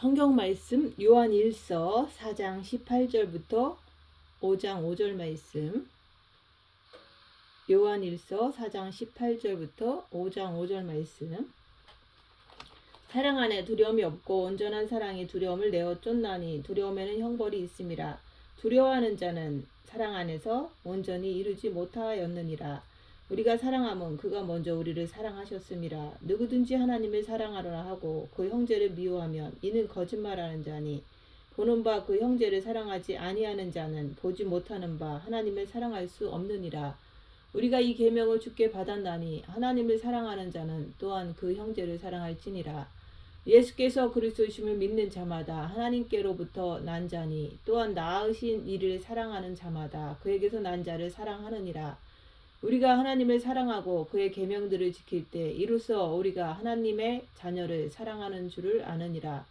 성경 말씀 요한일서 4장 18절부터 5장 5절 말씀. 요한일서 4장 18절부터 5장 5절 말씀. 사랑 안에 두려움이 없고 온전한 사랑이 두려움을 내어 쫓나니 두려움에는 형벌이 있음이라. 두려워하는 자는 사랑 안에서 온전히 이루지 못하였느니라. 우리가 사랑함은 그가 먼저 우리를 사랑하셨음이라. 누구든지 하나님을 사랑하라 하고 그 형제를 미워하면 이는 거짓말하는 자니 보는 바 그 형제를 사랑하지 아니하는 자는 보지 못하는 바 하나님을 사랑할 수 없느니라. 우리가 이 계명을 주께 받았나니 하나님을 사랑하는 자는 또한 그 형제를 사랑할지니라. 예수께서 그리스도심을 믿는 자마다 하나님께로부터 난 자니 또한 낳으신 이를 사랑하는 자마다 그에게서 난 자를 사랑하느니라. 우리가 하나님을 사랑하고 그의 계명들을 지킬 때 이로써 우리가 하나님의 자녀를 사랑하는 줄을 아느니라.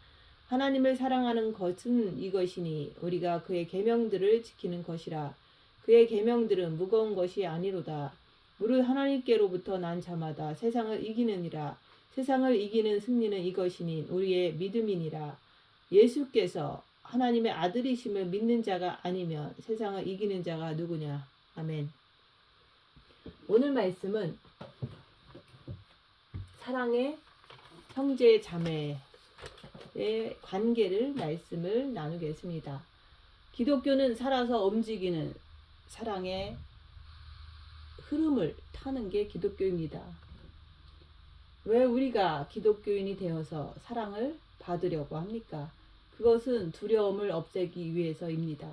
하나님을 사랑하는 것은 이것이니 우리가 그의 계명들을 지키는 것이라. 그의 계명들은 무거운 것이 아니로다. 무릇 하나님께로부터 난 자마다 세상을 이기느니라. 세상을 이기는 승리는 이것이니 우리의 믿음이니라. 예수께서 하나님의 아들이심을 믿는 자가 아니면 세상을 이기는 자가 누구냐. 아멘. 오늘 말씀은 사랑의 형제 자매의 관계를 말씀을 나누겠습니다. 기독교는 살아서 움직이는 사랑의 흐름을 타는 게 기독교입니다. 왜 우리가 기독교인이 되어서 사랑을 받으려고 합니까? 그것은 두려움을 없애기 위해서입니다.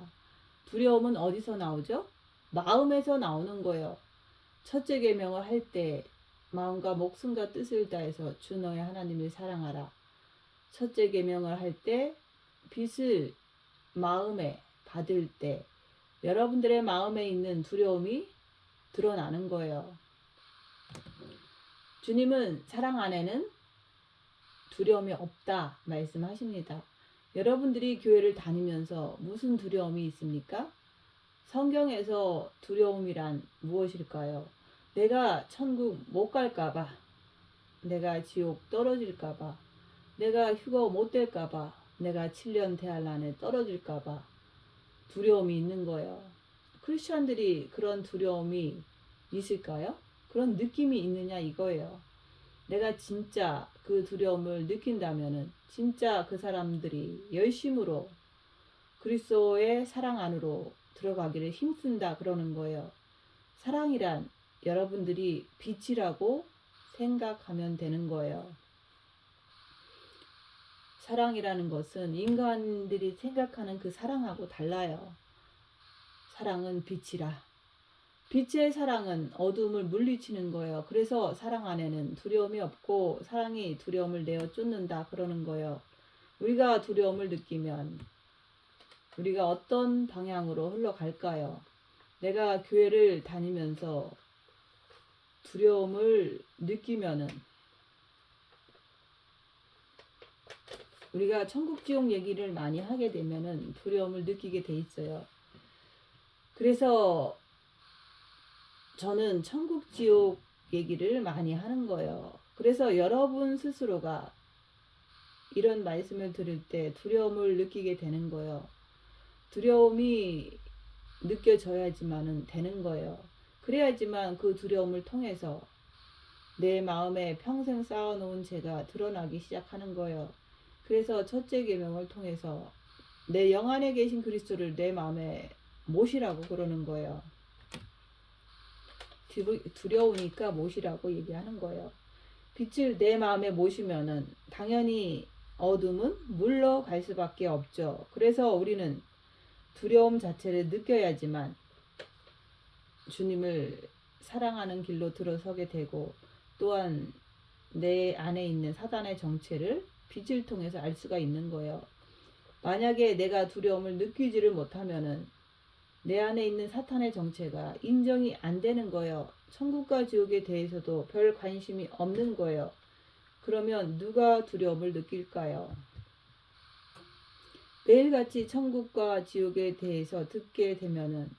두려움은 어디서 나오죠? 마음에서 나오는 거예요. 첫째 계명을 할 때 마음과 목숨과 뜻을 다해서 주 너의 하나님을 사랑하라. 첫째 계명을 할 때 빚을 마음에 받을 때 여러분들의 마음에 있는 두려움이 드러나는 거예요. 주님은 사랑 안에는 두려움이 없다 말씀하십니다. 여러분들이 교회를 다니면서 무슨 두려움이 있습니까? 성경에서 두려움이란 무엇일까요? 내가 천국 못 갈까봐, 내가 지옥 떨어질까봐, 내가 휴거 못 될까봐, 내가 7년 대환란에 떨어질까봐 두려움이 있는 거예요. 크리스천들이 그런 두려움이 있을까요? 그런 느낌이 있느냐 이거예요. 내가 진짜 그 두려움을 느낀다면은 진짜 그 사람들이 열심으로 그리스도의 사랑 안으로 들어가기를 힘쓴다 그러는 거예요. 사랑이란 여러분들이 빛이라고 생각하면 되는 거예요. 사랑이라는 것은 인간들이 생각하는 그 사랑하고 달라요. 사랑은 빛이라. 빛의 사랑은 어둠을 물리치는 거예요. 그래서 사랑 안에는 두려움이 없고 사랑이 두려움을 내어 쫓는다 그러는 거예요. 우리가 두려움을 느끼면 우리가 어떤 방향으로 흘러갈까요? 내가 교회를 다니면서 두려움을 느끼면은 우리가 천국 지옥 얘기를 많이 하게 되면은 두려움을 느끼게 돼 있어요. 그래서 저는 천국 지옥 얘기를 많이 하는 거예요. 그래서 여러분 스스로가 이런 말씀을 들을 때 두려움을 느끼게 되는 거예요. 두려움이 느껴져야지만은 되는 거예요. 그래야지만 그 두려움을 통해서 내 마음에 평생 쌓아놓은 죄가 드러나기 시작하는 거예요. 그래서 첫째 계명을 통해서 내 영 안에 계신 그리스도를 내 마음에 모시라고 그러는 거예요. 두려우니까 모시라고 얘기하는 거예요. 빛을 내 마음에 모시면은 당연히 어둠은 물러갈 수밖에 없죠. 그래서 우리는 두려움 자체를 느껴야지만 주님을 사랑하는 길로 들어서게 되고 또한 내 안에 있는 사단의 정체를 빛을 통해서 알 수가 있는 거예요. 만약에 내가 두려움을 느끼지를 못하면은 내 안에 있는 사탄의 정체가 인정이 안 되는 거예요. 천국과 지옥에 대해서도 별 관심이 없는 거예요. 그러면 누가 두려움을 느낄까요? 매일같이 천국과 지옥에 대해서 듣게 되면은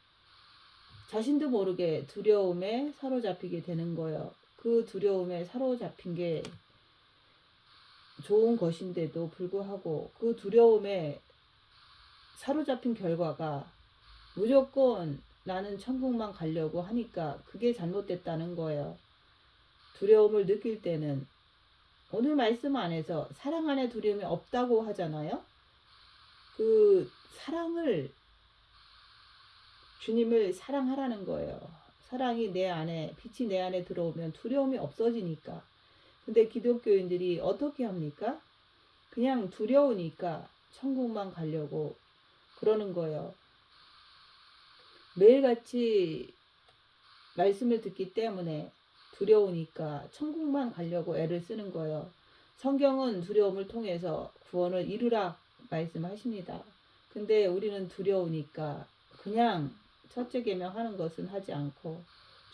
자신도 모르게 두려움에 사로잡히게 되는 거예요. 그 두려움에 사로잡힌 게 좋은 것인데도 불구하고 그 두려움에 사로잡힌 결과가 무조건 나는 천국만 가려고 하니까 그게 잘못됐다는 거예요. 두려움을 느낄 때는 오늘 말씀 안에서 사랑 안에 두려움이 없다고 하잖아요. 그 사랑을 주님을 사랑하라는 거예요. 사랑이 내 안에 빛이 내 안에 들어오면 두려움이 없어지니까. 근데 기독교인들이 어떻게 합니까? 그냥 두려우니까 천국만 가려고 그러는 거예요. 매일같이 말씀을 듣기 때문에 두려우니까 천국만 가려고 애를 쓰는 거예요. 성경은 두려움을 통해서 구원을 이루라 말씀하십니다. 근데 우리는 두려우니까 그냥 첫째 계명 하는 것은 하지 않고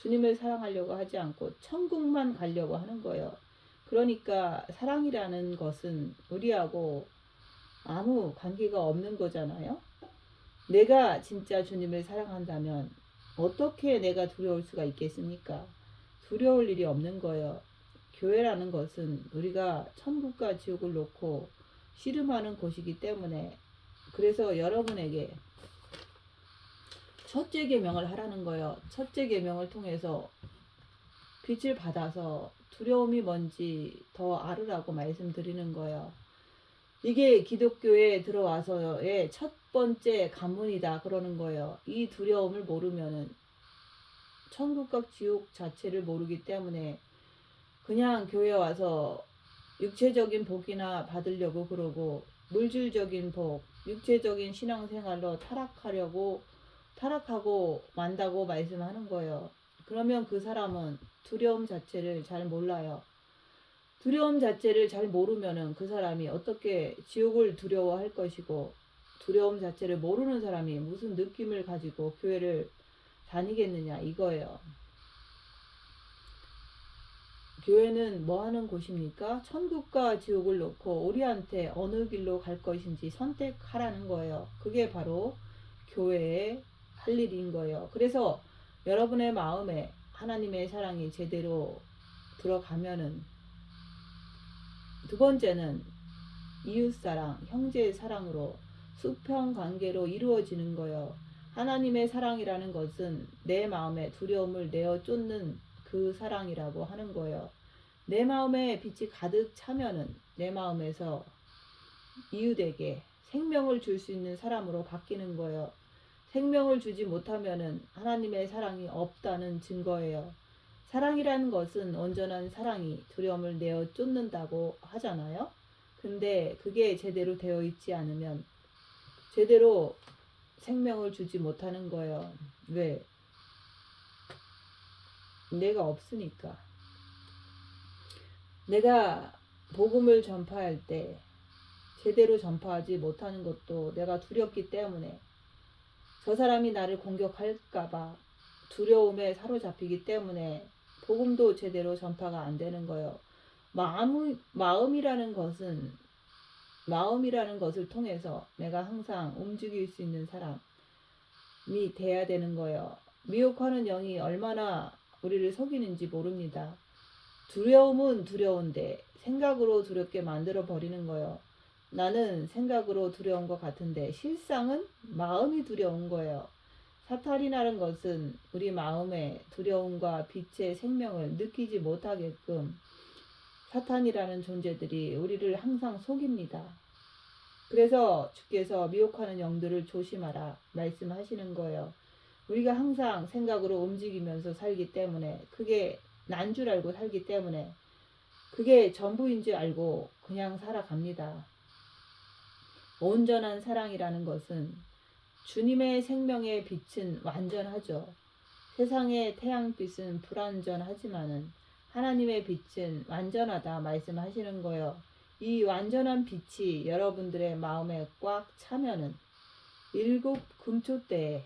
주님을 사랑하려고 하지 않고 천국만 가려고 하는 거예요. 그러니까 사랑이라는 것은 우리하고 아무 관계가 없는 거잖아요. 내가 진짜 주님을 사랑한다면 어떻게 내가 두려울 수가 있겠습니까? 두려울 일이 없는 거예요. 교회라는 것은 우리가 천국과 지옥을 놓고 씨름하는 곳이기 때문에 그래서 여러분에게 첫째 계명을 하라는 거예요. 첫째 계명을 통해서 빛을 받아서 두려움이 뭔지 더 알으라고 말씀드리는 거예요. 이게 기독교에 들어와서의 첫 번째 관문이다 그러는 거예요. 이 두려움을 모르면은 천국과 지옥 자체를 모르기 때문에 그냥 교회 와서 육체적인 복이나 받으려고 그러고 물질적인 복, 육체적인 신앙생활로 타락하고 만다고 말씀하는 거예요. 그러면 그 사람은 두려움 자체를 잘 몰라요. 두려움 자체를 잘 모르면은 그 사람이 어떻게 지옥을 두려워할 것이고 두려움 자체를 모르는 사람이 무슨 느낌을 가지고 교회를 다니겠느냐 이거예요. 교회는 뭐 하는 곳입니까? 천국과 지옥을 놓고 우리한테 어느 길로 갈 것인지 선택하라는 거예요. 그게 바로 교회의 할 일인 거예요. 그래서 여러분의 마음에 하나님의 사랑이 제대로 들어가면은 두 번째는 이웃사랑, 형제의 사랑으로 수평 관계로 이루어지는 거예요. 하나님의 사랑이라는 것은 내 마음에 두려움을 내어 쫓는 그 사랑이라고 하는 거예요. 내 마음에 빛이 가득 차면은 내 마음에서 이웃에게 생명을 줄 수 있는 사람으로 바뀌는 거예요. 생명을 주지 못하면은 하나님의 사랑이 없다는 증거예요. 사랑이라는 것은 온전한 사랑이 두려움을 내어 쫓는다고 하잖아요. 근데 그게 제대로 되어 있지 않으면 제대로 생명을 주지 못하는 거예요. 왜? 내가 없으니까. 내가 복음을 전파할 때 제대로 전파하지 못하는 것도 내가 두렵기 때문에 저 사람이 나를 공격할까봐 두려움에 사로잡히기 때문에 복음도 제대로 전파가 안 되는 거예요. 마음이라는 것을 통해서 내가 항상 움직일 수 있는 사람이 돼야 되는 거예요. 미혹하는 영이 얼마나 우리를 속이는지 모릅니다. 두려움은 두려운데 생각으로 두렵게 만들어 버리는 거예요. 나는 생각으로 두려운 것 같은데 실상은 마음이 두려운 거예요. 사탄이라는 것은 우리 마음의 두려움과 빛의 생명을 느끼지 못하게끔 사탄이라는 존재들이 우리를 항상 속입니다. 그래서 주께서 미혹하는 영들을 조심하라 말씀하시는 거예요. 우리가 항상 생각으로 움직이면서 살기 때문에 그게 난 줄 알고 살기 때문에 그게 전부인 줄 알고 그냥 살아갑니다. 온전한 사랑이라는 것은 주님의 생명의 빛은 완전하죠. 세상의 태양빛은 불완전하지만은 하나님의 빛은 완전하다 말씀하시는 거예요. 이 완전한 빛이 여러분들의 마음에 꽉 차면은 일곱 금초대에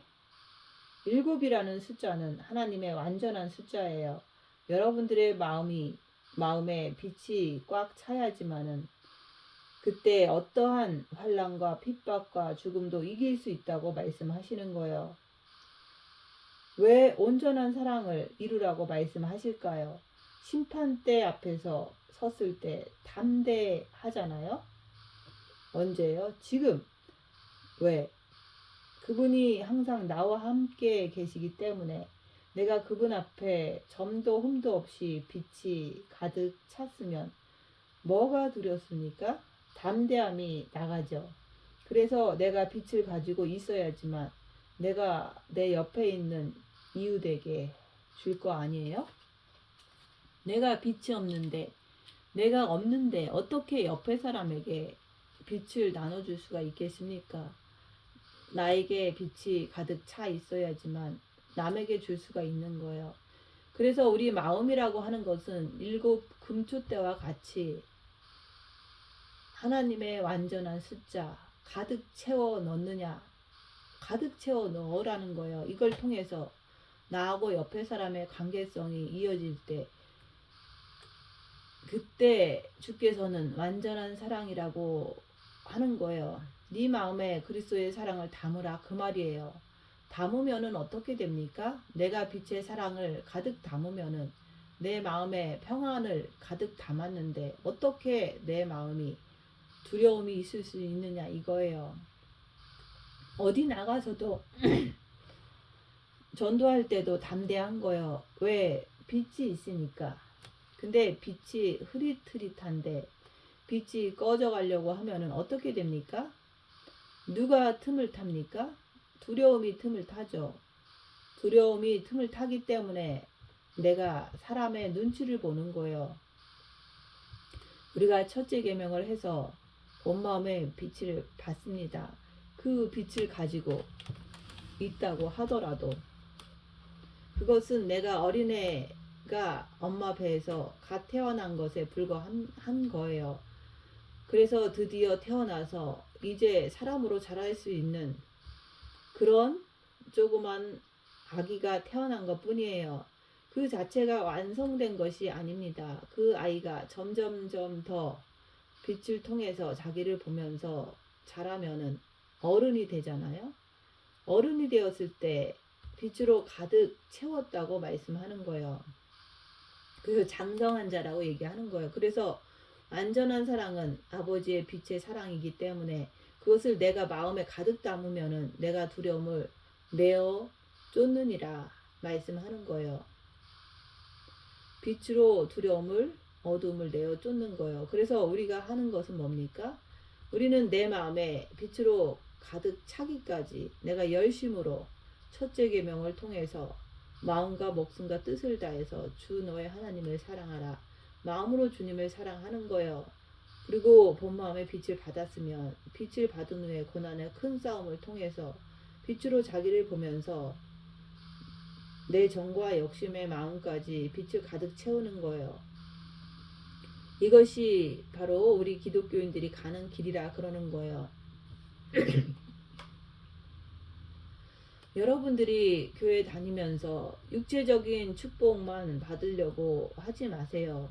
일곱이라는 숫자는 하나님의 완전한 숫자예요. 여러분들의 마음에 빛이 꽉 차야지만은 그때 어떠한 환난과 핍박과 죽음도 이길 수 있다고 말씀하시는 거예요. 왜 온전한 사랑을 이루라고 말씀하실까요? 심판대 앞에서 섰을 때 담대하잖아요. 언제요? 지금. 왜? 그분이 항상 나와 함께 계시기 때문에 내가 그분 앞에 점도 흠도 없이 빛이 가득 찼으면 뭐가 두렵습니까? 담대함이 나가죠. 그래서 내가 빛을 가지고 있어야지만 내가 내 옆에 있는 이웃에게 줄 거 아니에요? 내가 빛이 없는데, 내가 없는데 어떻게 옆에 사람에게 빛을 나눠줄 수가 있겠습니까? 나에게 빛이 가득 차 있어야지만 남에게 줄 수가 있는 거예요. 그래서 우리 마음이라고 하는 것은 7 금초대와 같이 하나님의 완전한 숫자 가득 채워 넣느냐, 가득 채워 넣으라는 거예요. 이걸 통해서 나하고 옆에 사람의 관계성이 이어질 때, 그때 주께서는 완전한 사랑이라고 하는 거예요. 네 마음에 그리스도의 사랑을 담으라, 그 말이에요. 담으면은 어떻게 됩니까? 내가 빛의 사랑을 가득 담으면은 내 마음에 평안을 가득 담았는데 어떻게 내 마음이 두려움이 있을 수 있느냐, 이거예요. 어디 나가서도 전도할 때도 담대한 거예요. 왜? 빛이 있으니까. 근데 빛이 흐릿흐릿한데 빛이 꺼져가려고 하면은 어떻게 됩니까? 누가 틈을 탑니까? 두려움이 틈을 타죠. 두려움이 틈을 타기 때문에 내가 사람의 눈치를 보는 거예요. 우리가 첫째 계명을 해서 온 마음의 빛을 받습니다. 그 빛을 가지고 있다고 하더라도 그것은 내가 어린애가 엄마 배에서 갓 태어난 것에 불과한 거예요. 그래서 드디어 태어나서 이제 사람으로 자랄 수 있는 그런 조그만 아기가 태어난 것 뿐이에요. 그 자체가 완성된 것이 아닙니다. 그 아이가 점점점 더 빛을 통해서 자기를 보면서 자라면은 어른이 되잖아요. 어른이 되었을 때 빛으로 가득 채웠다고 말씀하는 거예요. 그래서 장성한 자라고 얘기하는 거예요. 그래서 완전한 사랑은 아버지의 빛의 사랑이기 때문에 그것을 내가 마음에 가득 담으면은 내가 두려움을 내어 쫓느니라 말씀하는 거예요. 빛으로 두려움을, 어둠을 내어 쫓는 거예요. 그래서 우리가 하는 것은 뭡니까? 우리는 내 마음에 빛으로 가득 차기까지 내가 열심으로 첫째 계명을 통해서 마음과 목숨과 뜻을 다해서 주 너의 하나님을 사랑하라. 마음으로 주님을 사랑하는 거예요. 그리고 본 마음에 빛을 받았으면 빛을 받은 후에 고난의 큰 싸움을 통해서 빛으로 자기를 보면서 내 정과 욕심의 마음까지 빛을 가득 채우는 거예요. 이것이 바로 우리 기독교인들이 가는 길이라 그러는 거예요. 여러분들이 교회 다니면서 육체적인 축복만 받으려고 하지 마세요.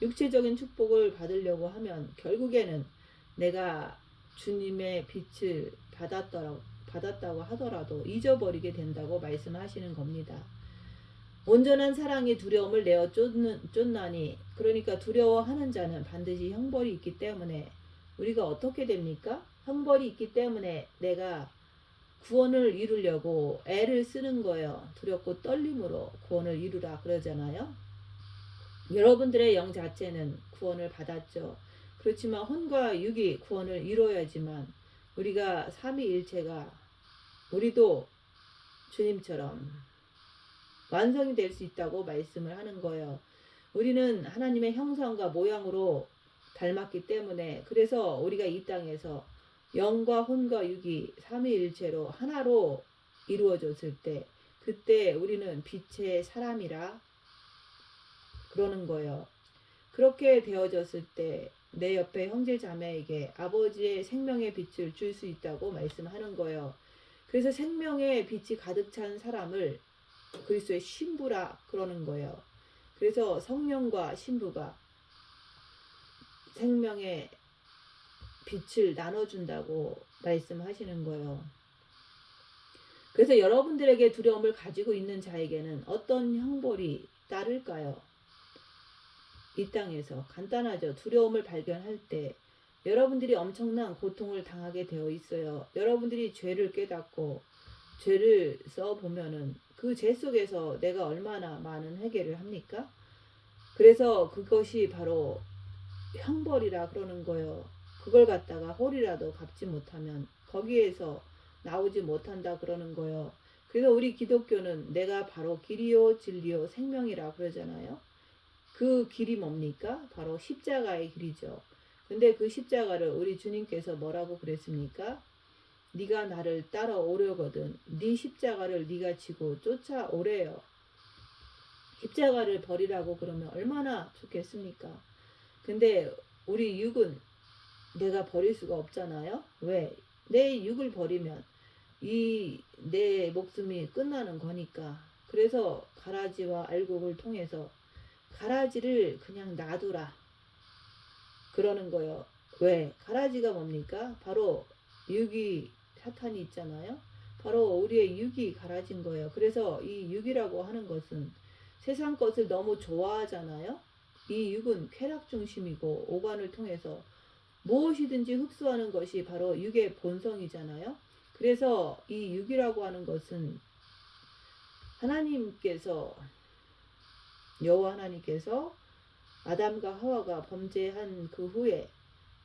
육체적인 축복을 받으려고 하면 결국에는 내가 주님의 빛을 받았다고 하더라도 잊어버리게 된다고 말씀하시는 겁니다. 온전한 사랑이 두려움을 내어 쫓나니, 그러니까 두려워하는 자는 반드시 형벌이 있기 때문에 우리가 어떻게 됩니까? 형벌이 있기 때문에 내가 구원을 이루려고 애를 쓰는 거예요. 두렵고 떨림으로 구원을 이루라 그러잖아요. 여러분들의 영 자체는 구원을 받았죠. 그렇지만 혼과 육이 구원을 이루어야지만 우리가 삼위일체가 우리도 주님처럼 완성이 될 수 있다고 말씀을 하는 거예요. 우리는 하나님의 형상과 모양으로 닮았기 때문에, 그래서 우리가 이 땅에서 영과 혼과 육이 삼위일체로 하나로 이루어졌을 때 그때 우리는 빛의 사람이라 그러는 거예요. 그렇게 되어졌을 때 내 옆에 형제 자매에게 아버지의 생명의 빛을 줄 수 있다고 말씀하는 거예요. 그래서 생명의 빛이 가득 찬 사람을 그리스도의 신부라 그러는 거예요. 그래서 성령과 신부가 생명의 빛을 나눠준다고 말씀하시는 거예요. 그래서 여러분들에게 두려움을 가지고 있는 자에게는 어떤 형벌이 따를까요? 이 땅에서 간단하죠. 두려움을 발견할 때 여러분들이 엄청난 고통을 당하게 되어 있어요. 여러분들이 죄를 깨닫고 죄를 써보면은 그 죄 속에서 내가 얼마나 많은 회개를 합니까? 그래서 그것이 바로 형벌이라 그러는 거예요. 그걸 갖다가 홀이라도 갚지 못하면 거기에서 나오지 못한다 그러는 거예요. 그래서 우리 기독교는 내가 바로 길이요 진리요 생명이라 그러잖아요. 그 길이 뭡니까? 바로 십자가의 길이죠. 근데 그 십자가를 우리 주님께서 뭐라고 그랬습니까? 네가 나를 따라오려거든 네 십자가를 네가 지고 쫓아오래요. 십자가를 버리라고 그러면 얼마나 좋겠습니까? 근데 우리 육은 내가 버릴 수가 없잖아요. 왜? 내 육을 버리면 이 내 목숨이 끝나는 거니까. 그래서 가라지와 알곡을 통해서 가라지를 그냥 놔두라 그러는 거예요. 왜? 가라지가 뭡니까? 바로 육이 사탄이 있잖아요. 바로 우리의 육이 가라진 거예요. 그래서 이 육이라고 하는 것은 세상 것을 너무 좋아하잖아요. 이 육은 쾌락 중심이고 오간을 통해서 무엇이든지 흡수하는 것이 바로 육의 본성이잖아요. 그래서 이 육이라고 하는 것은 하나님께서 여호와 하나님께서 아담과 하와가 범죄한 그 후에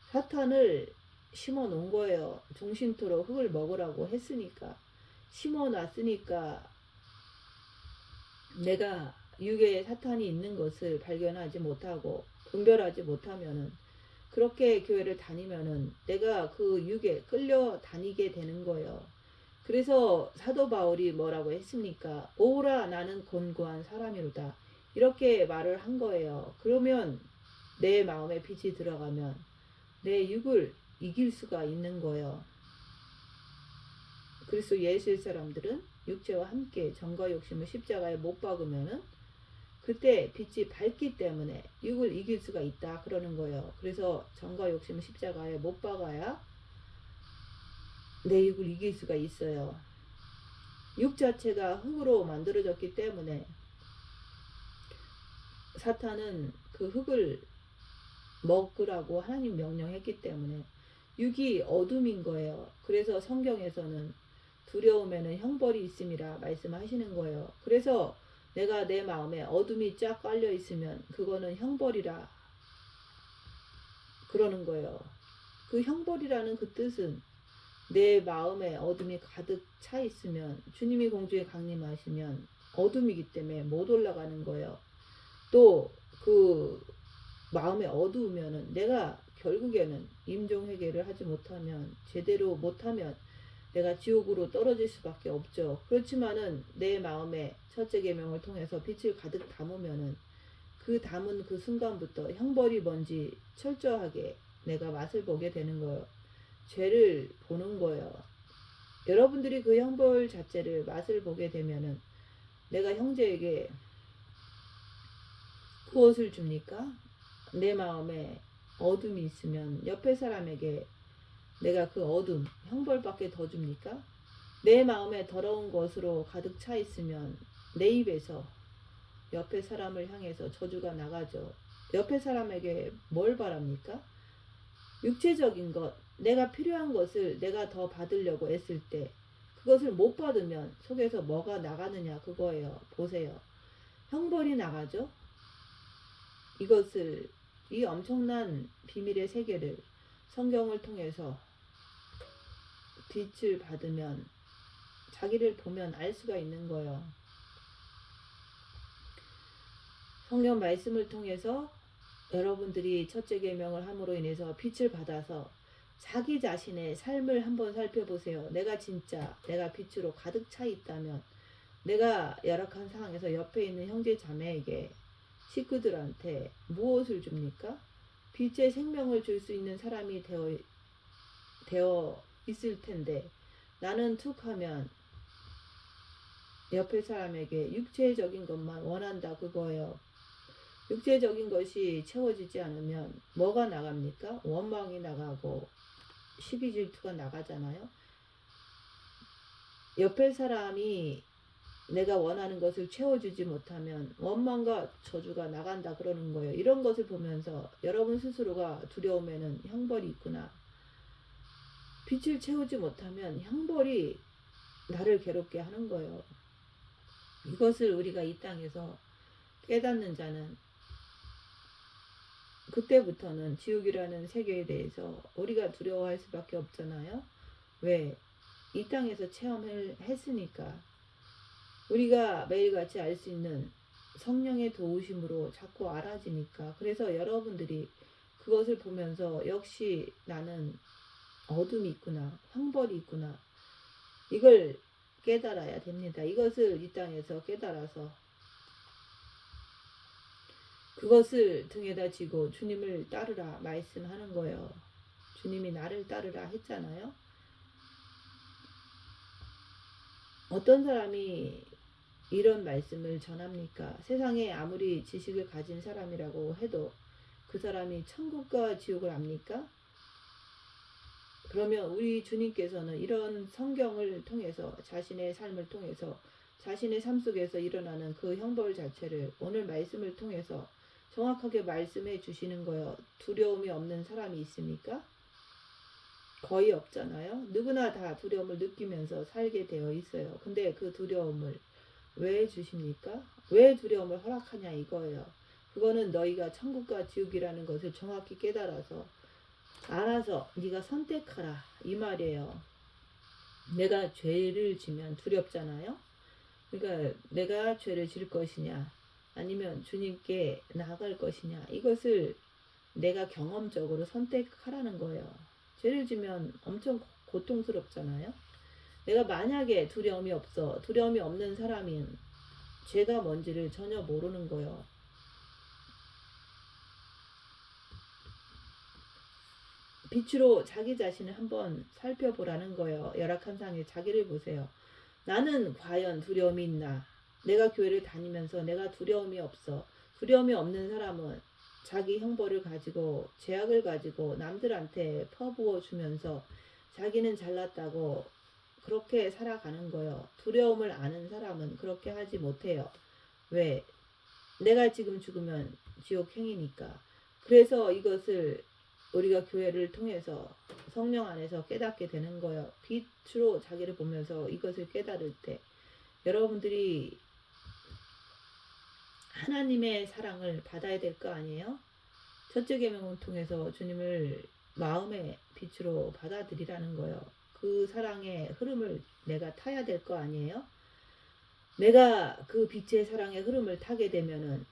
사탄을 심어 놓은 거예요. 종신토로 흙을 먹으라고 했으니까 심어 놨으니까 내가 육에 사탄이 있는 것을 발견하지 못하고 분별하지 못하면은 그렇게 교회를 다니면은 내가 그 육에 끌려 다니게 되는 거예요. 그래서 사도 바울이 뭐라고 했습니까? 오라 나는 곤고한 사람이로다. 이렇게 말을 한 거예요. 그러면 내 마음에 빛이 들어가면 내 육을 이길 수가 있는 거예요. 그리스도 예수의 사람들은 육체와 함께 정과 욕심을 십자가에 못 박으면은 그때 빛이 밝기 때문에 육을 이길 수가 있다 그러는 거예요. 그래서 정과 욕심을 십자가에 못 박아야 내 육을 이길 수가 있어요. 육 자체가 흙으로 만들어졌기 때문에 사탄은 그 흙을 먹으라고 하나님 명령했기 때문에 육이 어둠인 거예요. 그래서 성경에서는 두려움에는 형벌이 있음이라 말씀하시는 거예요. 그래서 내가 내 마음에 어둠이 쫙 깔려 있으면 그거는 형벌이라 그러는 거예요. 그 형벌이라는 그 뜻은 내 마음에 어둠이 가득 차 있으면 주님이 공중에 강림하시면 어둠이기 때문에 못 올라가는 거예요. 또 그 마음에 어두우면은 내가 결국에는 임종회개를 하지 못하면 제대로 못하면 내가 지옥으로 떨어질 수밖에 없죠. 그렇지만은 내 마음에 첫째 계명을 통해서 빛을 가득 담으면은 그 담은 그 순간부터 형벌이 뭔지 철저하게 내가 맛을 보게 되는 거예요. 죄를 보는 거예요. 여러분들이 그 형벌 자체를 맛을 보게 되면은 내가 형제에게 무엇을 줍니까? 내 마음에 어둠이 있으면 옆에 사람에게 내가 그 어둠, 형벌밖에 더 줍니까? 내 마음에 더러운 것으로 가득 차 있으면 내 입에서 옆에 사람을 향해서 저주가 나가죠. 옆에 사람에게 뭘 바랍니까? 육체적인 것, 내가 필요한 것을 내가 더 받으려고 했을 때 그것을 못 받으면 속에서 뭐가 나가느냐 그거예요. 보세요. 형벌이 나가죠. 이것을 이 엄청난 비밀의 세계를 성경을 통해서 빛을 받으면 자기를 보면 알 수가 있는 거예요. 성경 말씀을 통해서 여러분들이 첫째 계명을 함으로 인해서 빛을 받아서 자기 자신의 삶을 한번 살펴보세요. 내가 진짜 내가 빛으로 가득 차 있다면 내가 열악한 상황에서 옆에 있는 형제 자매에게 식구들한테 무엇을 줍니까? 빛의 생명을 줄 수 있는 사람이 되어 있을 텐데 나는 툭 하면 옆에 사람에게 육체적인 것만 원한다 그거예요. 육체적인 것이 채워지지 않으면 뭐가 나갑니까? 원망이 나가고 시기 질투가 나가잖아요. 옆에 사람이 내가 원하는 것을 채워주지 못하면 원망과 저주가 나간다 그러는 거예요. 이런 것을 보면서 여러분 스스로가 두려움에는 형벌이 있구나. 빛을 채우지 못하면 형벌이 나를 괴롭게 하는 거예요. 이것을 우리가 이 땅에서 깨닫는 자는 그때부터는 지옥이라는 세계에 대해서 우리가 두려워할 수밖에 없잖아요. 왜? 이 땅에서 체험을 했으니까. 우리가 매일같이 알 수 있는 성령의 도우심으로 자꾸 알아지니까. 그래서 여러분들이 그것을 보면서 역시 나는 어둠이 있구나, 형벌이 있구나, 이걸 깨달아야 됩니다. 이것을 이 땅에서 깨달아서 그것을 등에다 지고 주님을 따르라 말씀하는 거예요. 주님이 나를 따르라 했잖아요. 어떤 사람이 이런 말씀을 전합니까? 세상에 아무리 지식을 가진 사람이라고 해도 그 사람이 천국과 지옥을 압니까? 그러면 우리 주님께서는 이런 성경을 통해서 자신의 삶을 통해서 자신의 삶 속에서 일어나는 그 형벌 자체를 오늘 말씀을 통해서 정확하게 말씀해 주시는 거예요. 두려움이 없는 사람이 있습니까? 거의 없잖아요. 누구나 다 두려움을 느끼면서 살게 되어 있어요. 근데 그 두려움을 왜 주십니까? 왜 두려움을 허락하냐 이거예요. 그거는 너희가 천국과 지옥이라는 것을 정확히 깨달아서 알아서 네가 선택하라 이 말이에요. 내가 죄를 지면 두렵잖아요. 그러니까 내가 죄를 질 것이냐 아니면 주님께 나아갈 것이냐 이것을 내가 경험적으로 선택하라는 거예요. 죄를 지면 엄청 고통스럽잖아요. 내가 만약에 두려움이 없는 사람인 죄가 뭔지를 전혀 모르는 거예요. 빛으로 자기 자신을 한번 살펴보라는 거예요. 열악한 상에 자기를 보세요. 나는 과연 두려움이 있나? 내가 교회를 다니면서 내가 두려움이 없어. 두려움이 없는 사람은 자기 형벌을 가지고 죄악을 가지고 남들한테 퍼부어 주면서 자기는 잘났다고 그렇게 살아가는 거예요. 두려움을 아는 사람은 그렇게 하지 못해요. 왜? 내가 지금 죽으면 지옥행이니까. 그래서 이것을 우리가 교회를 통해서 성령 안에서 깨닫게 되는 거예요. 빛으로 자기를 보면서 이것을 깨달을 때 여러분들이 하나님의 사랑을 받아야 될 거 아니에요? 첫째 계명을 통해서 주님을 마음의 빛으로 받아들이라는 거예요. 그 사랑의 흐름을 내가 타야 될 거 아니에요? 내가 그 빛의 사랑의 흐름을 타게 되면은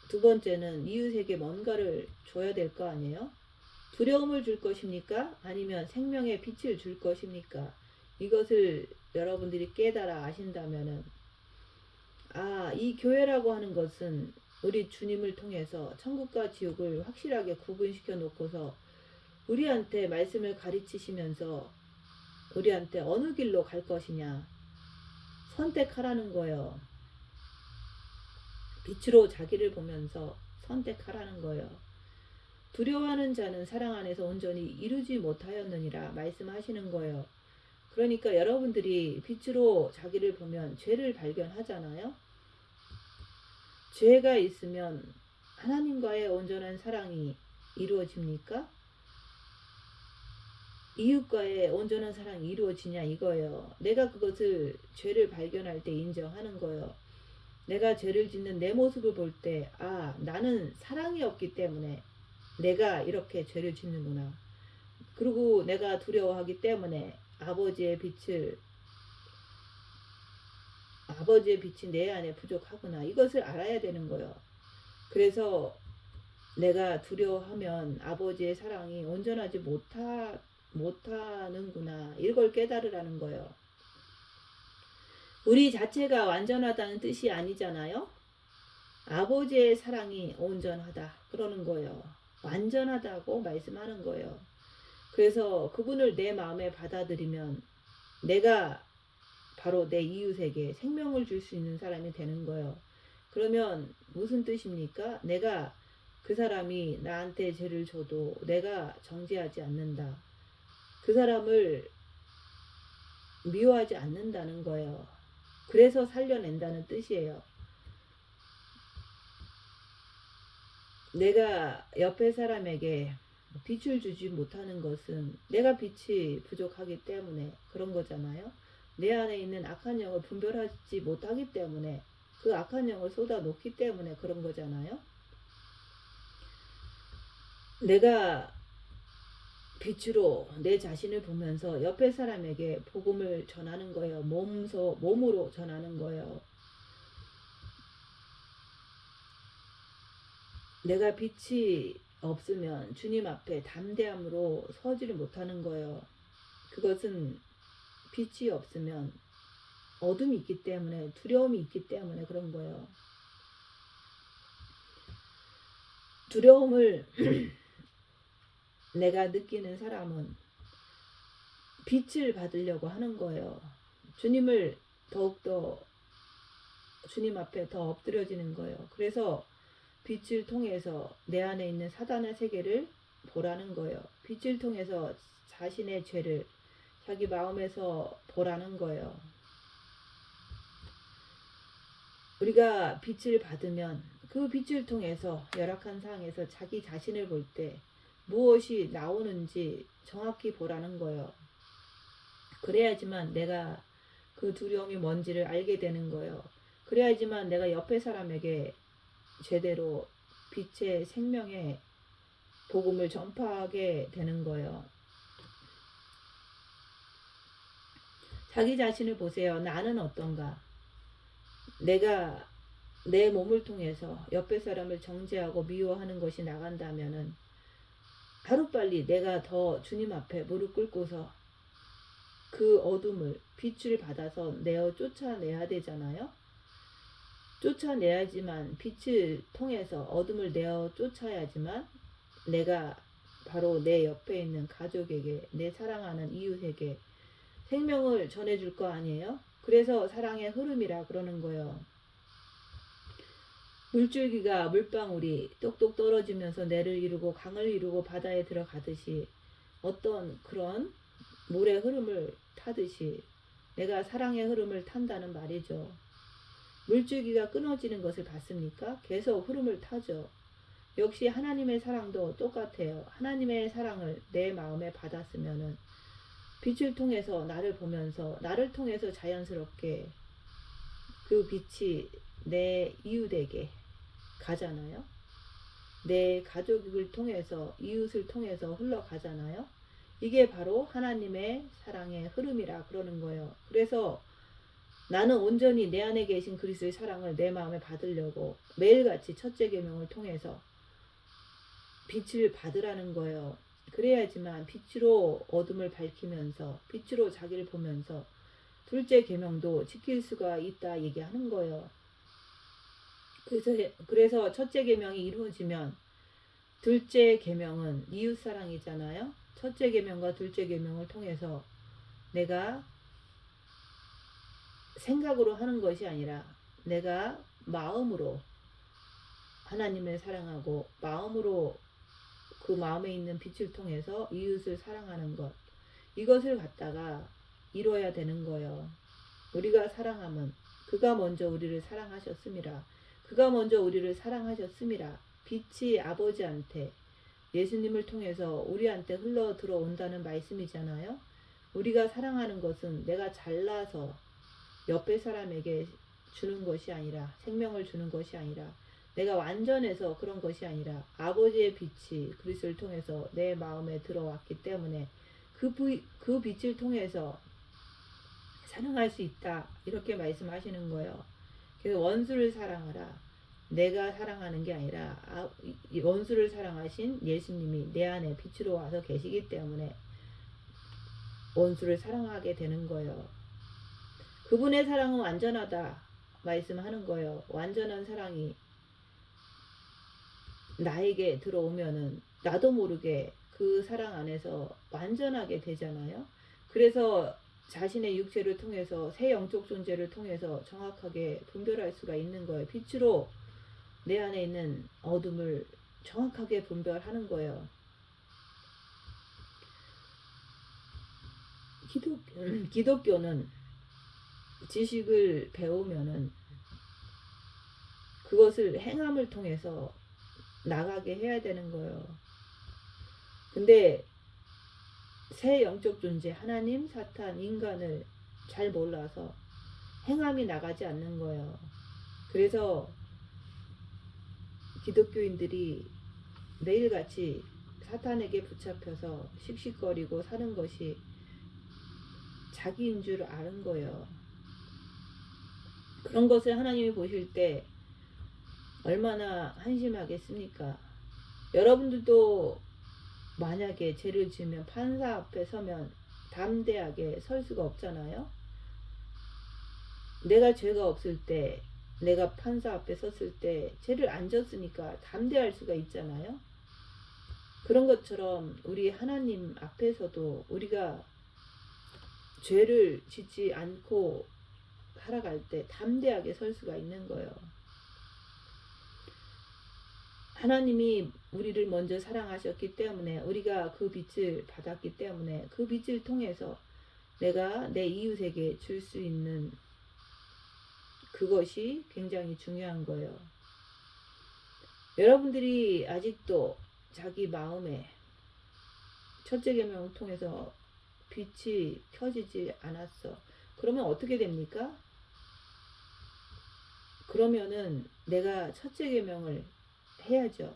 두 번째는 이웃에게 뭔가를 줘야 될 거 아니에요? 두려움을 줄 것입니까? 아니면 생명의 빛을 줄 것입니까? 이것을 여러분들이 깨달아 아신다면은 이 교회라고 하는 것은 우리 주님을 통해서 천국과 지옥을 확실하게 구분시켜 놓고서 우리한테 말씀을 가르치시면서 우리한테 어느 길로 갈 것이냐 선택하라는 거예요. 빛으로 자기를 보면서 선택하라는 거예요. 두려워하는 자는 사랑 안에서 온전히 이루지 못하였느니라 말씀하시는 거예요. 그러니까 여러분들이 빛으로 자기를 보면 죄를 발견하잖아요. 죄가 있으면 하나님과의 온전한 사랑이 이루어집니까? 이웃과의 온전한 사랑이 이루어지냐 이거예요. 내가 그것을 죄를 발견할 때 인정하는 거예요. 내가 죄를 짓는 내 모습을 볼 때 나는 사랑이 없기 때문에 내가 이렇게 죄를 짓는구나. 그리고 내가 두려워하기 때문에 아버지의 빛이 내 안에 부족하구나. 이것을 알아야 되는 거예요. 그래서 내가 두려워하면 아버지의 사랑이 온전하지 못하는구나. 이걸 깨달으라는 거예요. 우리 자체가 완전하다는 뜻이 아니잖아요. 아버지의 사랑이 온전하다 그러는 거예요. 완전하다고 말씀하는 거예요. 그래서 그분을 내 마음에 받아들이면 내가 바로 내 이웃에게 생명을 줄 수 있는 사람이 되는 거예요. 그러면 무슨 뜻입니까? 내가 그 사람이 나한테 죄를 줘도 내가 정죄하지 않는다. 그 사람을 미워하지 않는다는 거예요. 그래서 살려낸다는 뜻이에요. 내가 옆에 사람에게 빛을 주지 못하는 것은 내가 빛이 부족하기 때문에 그런 거잖아요. 내 안에 있는 악한 영을 분별하지 못하기 때문에, 그 악한 영을 쏟아 놓기 때문에 그런 거잖아요. 내가 빛으로 내 자신을 보면서 옆에 사람에게 복음을 전하는 거예요. 몸으로 전하는 거예요. 내가 빛이 없으면 주님 앞에 담대함으로 서지를 못하는 거예요. 그것은 빛이 없으면 어둠이 있기 때문에, 두려움이 있기 때문에 그런 거예요. 두려움을 내가 느끼는 사람은 빛을 받으려고 하는 거예요. 주님을 더욱더 주님 앞에 더 엎드려지는 거예요. 그래서 빛을 통해서 내 안에 있는 사단의 세계를 보라는 거예요. 빛을 통해서 자신의 죄를 자기 마음에서 보라는 거예요. 우리가 빛을 받으면 그 빛을 통해서 열악한 상황에서 자기 자신을 볼 때 무엇이 나오는지 정확히 보라는 거예요. 그래야지만 내가 그 두려움이 뭔지를 알게 되는 거예요. 그래야지만 내가 옆에 사람에게 제대로 빛의 생명의 복음을 전파하게 되는 거예요. 자기 자신을 보세요. 나는 어떤가? 내가 내 몸을 통해서 옆에 사람을 정죄하고 미워하는 것이 나간다면은 하루빨리 내가 더 주님 앞에 무릎 꿇고서 그 어둠을 빛을 받아서 내어 쫓아내야 되잖아요. 쫓아내야지만 빛을 통해서 어둠을 내어 쫓아야지만 내가 바로 내 옆에 있는 가족에게, 내 사랑하는 이웃에게 생명을 전해줄 거 아니에요? 그래서 사랑의 흐름이라 그러는 거예요. 물줄기가 물방울이 똑똑 떨어지면서 내를 이루고 강을 이루고 바다에 들어가듯이 어떤 그런 물의 흐름을 타듯이 내가 사랑의 흐름을 탄다는 말이죠. 물줄기가 끊어지는 것을 봤습니까? 계속 흐름을 타죠. 역시 하나님의 사랑도 똑같아요. 하나님의 사랑을 내 마음에 받았으면은 빛을 통해서 나를 보면서 나를 통해서 자연스럽게 그 빛이 내 이웃에게 가잖아요. 내 가족을 통해서, 이웃을 통해서 흘러가잖아요. 이게 바로 하나님의 사랑의 흐름이라 그러는 거예요. 그래서 나는 온전히 내 안에 계신 그리스도의 사랑을 내 마음에 받으려고 매일같이 첫째 계명을 통해서 빛을 받으라는 거예요. 그래야지만 빛으로 어둠을 밝히면서 빛으로 자기를 보면서 둘째 계명도 지킬 수가 있다 얘기하는 거예요. 그래서 첫째 계명이 이루어지면 둘째 계명은 이웃 사랑이잖아요. 첫째 계명과 둘째 계명을 통해서 내가 생각으로 하는 것이 아니라 내가 마음으로 하나님을 사랑하고 마음으로 그 마음에 있는 빛을 통해서 이웃을 사랑하는 것, 이것을 갖다가 이뤄야 되는 거예요. 우리가 사랑하면 그가 먼저 우리를 사랑하셨음이라. 그가 먼저 우리를 사랑하셨음이라. 빛이 아버지한테 예수님을 통해서 우리한테 흘러 들어온다는 말씀이잖아요. 우리가 사랑하는 것은 내가 잘나서 옆에 사람에게 주는 것이 아니라, 생명을 주는 것이 아니라, 내가 완전해서 그런 것이 아니라 아버지의 빛이 그리스도를 통해서 내 마음에 들어왔기 때문에 그 빛을 통해서 사랑할 수 있다, 이렇게 말씀하시는 거예요. 그래서 원수를 사랑하라. 내가 사랑하는 게 아니라 원수를 사랑하신 예수님이 내 안에 빛으로 와서 계시기 때문에 원수를 사랑하게 되는 거예요. 그분의 사랑은 완전하다 말씀하는 거예요. 완전한 사랑이 나에게 들어오면은 나도 모르게 그 사랑 안에서 완전하게 되잖아요. 그래서 자신의 육체를 통해서 새 영적 존재를 통해서 정확하게 분별할 수가 있는 거예요. 빛으로 내 안에 있는 어둠을 정확하게 분별하는 거예요. 기독교는 지식을 배우면은 그것을 행함을 통해서 나가게 해야 되는 거예요. 근데 새 영적 존재 하나님, 사탄, 인간을 잘 몰라서 행함이 나가지 않는 거예요. 그래서 기독교인들이 매일같이 사탄에게 붙잡혀서 씩씩거리고 사는 것이 자기인 줄 아는 거예요. 그런 것을 하나님이 보실 때 얼마나 한심하겠습니까? 여러분들도 만약에 죄를 지으면 판사 앞에 서면 담대하게 설 수가 없잖아요. 내가 죄가 없을 때, 내가 판사 앞에 섰을 때 죄를 안 졌으니까 담대할 수가 있잖아요. 그런 것처럼 우리 하나님 앞에서도 우리가 죄를 짓지 않고 살아갈 때 담대하게 설 수가 있는 거예요. 하나님이 우리를 먼저 사랑하셨기 때문에, 우리가 그 빛을 받았기 때문에 그 빛을 통해서 내가 내 이웃에게 줄 수 있는 그것이 굉장히 중요한 거예요. 여러분들이 아직도 자기 마음에 첫째 계명을 통해서 빛이 켜지지 않았어. 그러면 어떻게 됩니까? 그러면은 내가 첫째 계명을 해야죠.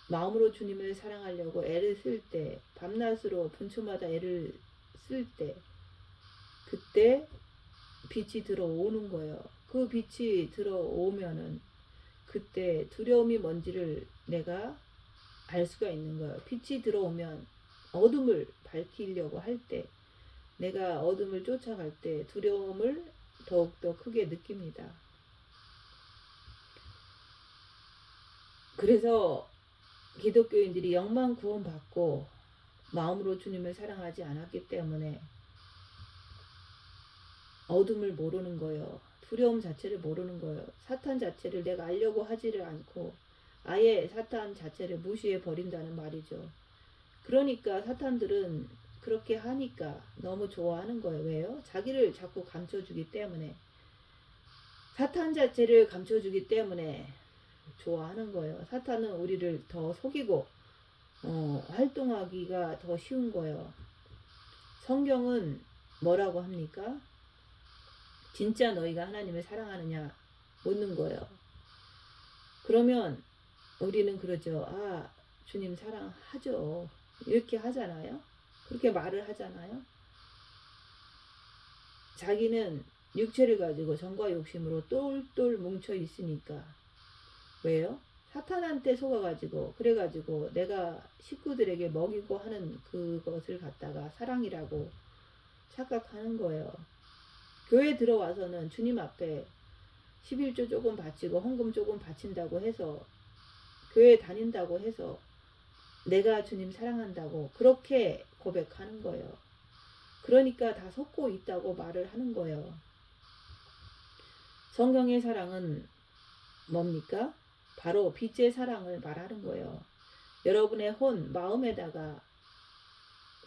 마음으로 주님을 사랑하려고 애를 쓸 때, 밤낮으로 분초마다 애를 쓸 때, 그때 빛이 들어오는 거예요. 그 빛이 들어오면은 그때 두려움이 뭔지를 내가 알 수가 있는 거예요. 빛이 들어오면 어둠을 밝히려고 할 때, 내가 어둠을 쫓아갈 때 두려움을 더욱더 크게 느낍니다. 그래서 기독교인들이 영만 구원받고 마음으로 주님을 사랑하지 않았기 때문에 어둠을 모르는 거예요. 두려움 자체를 모르는 거예요. 사탄 자체를 내가 알려고 하지를 않고 아예 사탄 자체를 무시해 버린다는 말이죠. 그러니까 사탄들은 그렇게 하니까 너무 좋아하는 거예요. 왜요? 자기를 자꾸 감춰주기 때문에, 사탄 자체를 감춰주기 때문에 좋아하는 거예요. 사탄은 우리를 더 속이고 활동하기가 더 쉬운 거예요. 성경은 뭐라고 합니까? 진짜 너희가 하나님을 사랑하느냐 묻는 거예요. 그러면 우리는 그러죠. 아, 주님 사랑하죠. 이렇게 하잖아요. 그렇게 말을 하잖아요. 자기는 육체를 가지고 정과 욕심으로 똘똘 뭉쳐 있으니까. 왜요? 사탄한테 속아가지고, 그래가지고 내가 식구들에게 먹이고 하는 그것을 갖다가 사랑이라고 착각하는 거예요. 교회 들어와서는 주님 앞에 11조 조금 바치고 헌금 조금 바친다고 해서, 교회 다닌다고 해서 내가 주님 사랑한다고 그렇게 고백하는 거예요. 그러니까 다 속고 있다고 말을 하는 거예요. 성경의 사랑은 뭡니까? 바로 빛의 사랑을 말하는 거예요. 여러분의 혼, 마음에다가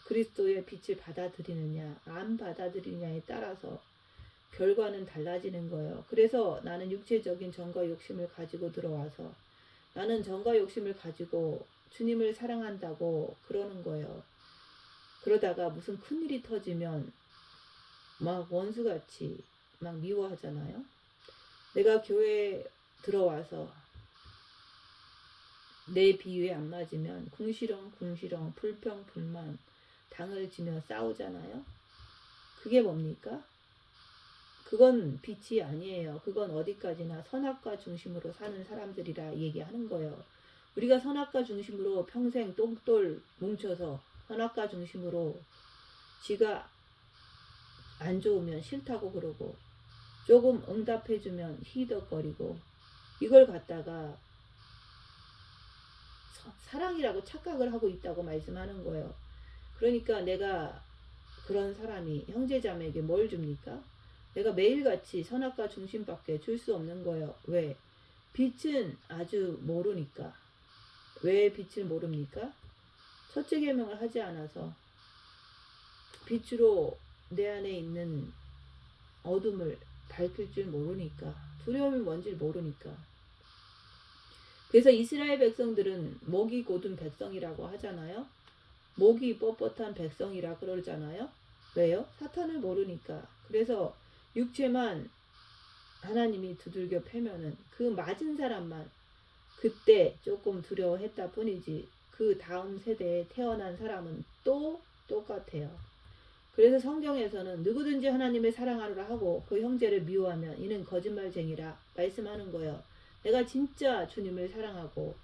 그리스도의 빛을 받아들이느냐 안 받아들이느냐에 따라서 결과는 달라지는 거예요. 그래서 나는 육체적인 정과 욕심을 가지고 들어와서 나는 정과 욕심을 가지고 주님을 사랑한다고 그러는 거예요. 그러다가 무슨 큰일이 터지면 막 원수같이 막 미워하잖아요. 내가 교회에 들어와서 내 비유에 안 맞으면 궁시렁 불평 불만 당을 지며 싸우잖아요. 그게 뭡니까? 그건 빛이 아니에요. 그건 어디까지나 선악과 중심으로 사는 사람들이라 얘기하는 거예요. 우리가 선악과 중심으로 평생 똘똘 뭉쳐서 선악과 중심으로 지가 안 좋으면 싫다고 그러고 조금 응답해주면 히덕거리고 이걸 갖다가 사랑이라고 착각을 하고 있다고 말씀하는 거예요. 그러니까 내가 그런 사람이 형제자매에게 뭘 줍니까? 내가 매일같이 선악과 중심밖에 줄 수 없는 거예요. 왜? 빛은 아주 모르니까. 왜 빛을 모릅니까? 첫째 계명을 하지 않아서 빛으로 내 안에 있는 어둠을 밝힐 줄 모르니까, 두려움이 뭔지 모르니까. 그래서 이스라엘 백성들은 목이 곧은 백성이라고 하잖아요. 목이 뻣뻣한 백성이라 그러잖아요. 왜요? 사탄을 모르니까. 그래서 육체만 하나님이 두들겨 패면은 그 맞은 사람만 그때 조금 두려워했다 뿐이지, 그 다음 세대에 태어난 사람은 또 똑같아요. 그래서 성경에서는 누구든지 하나님을 사랑하노라 하고 그 형제를 미워하면 이는 거짓말쟁이라 말씀하는 거예요. 내가 진짜 주님을 사랑하고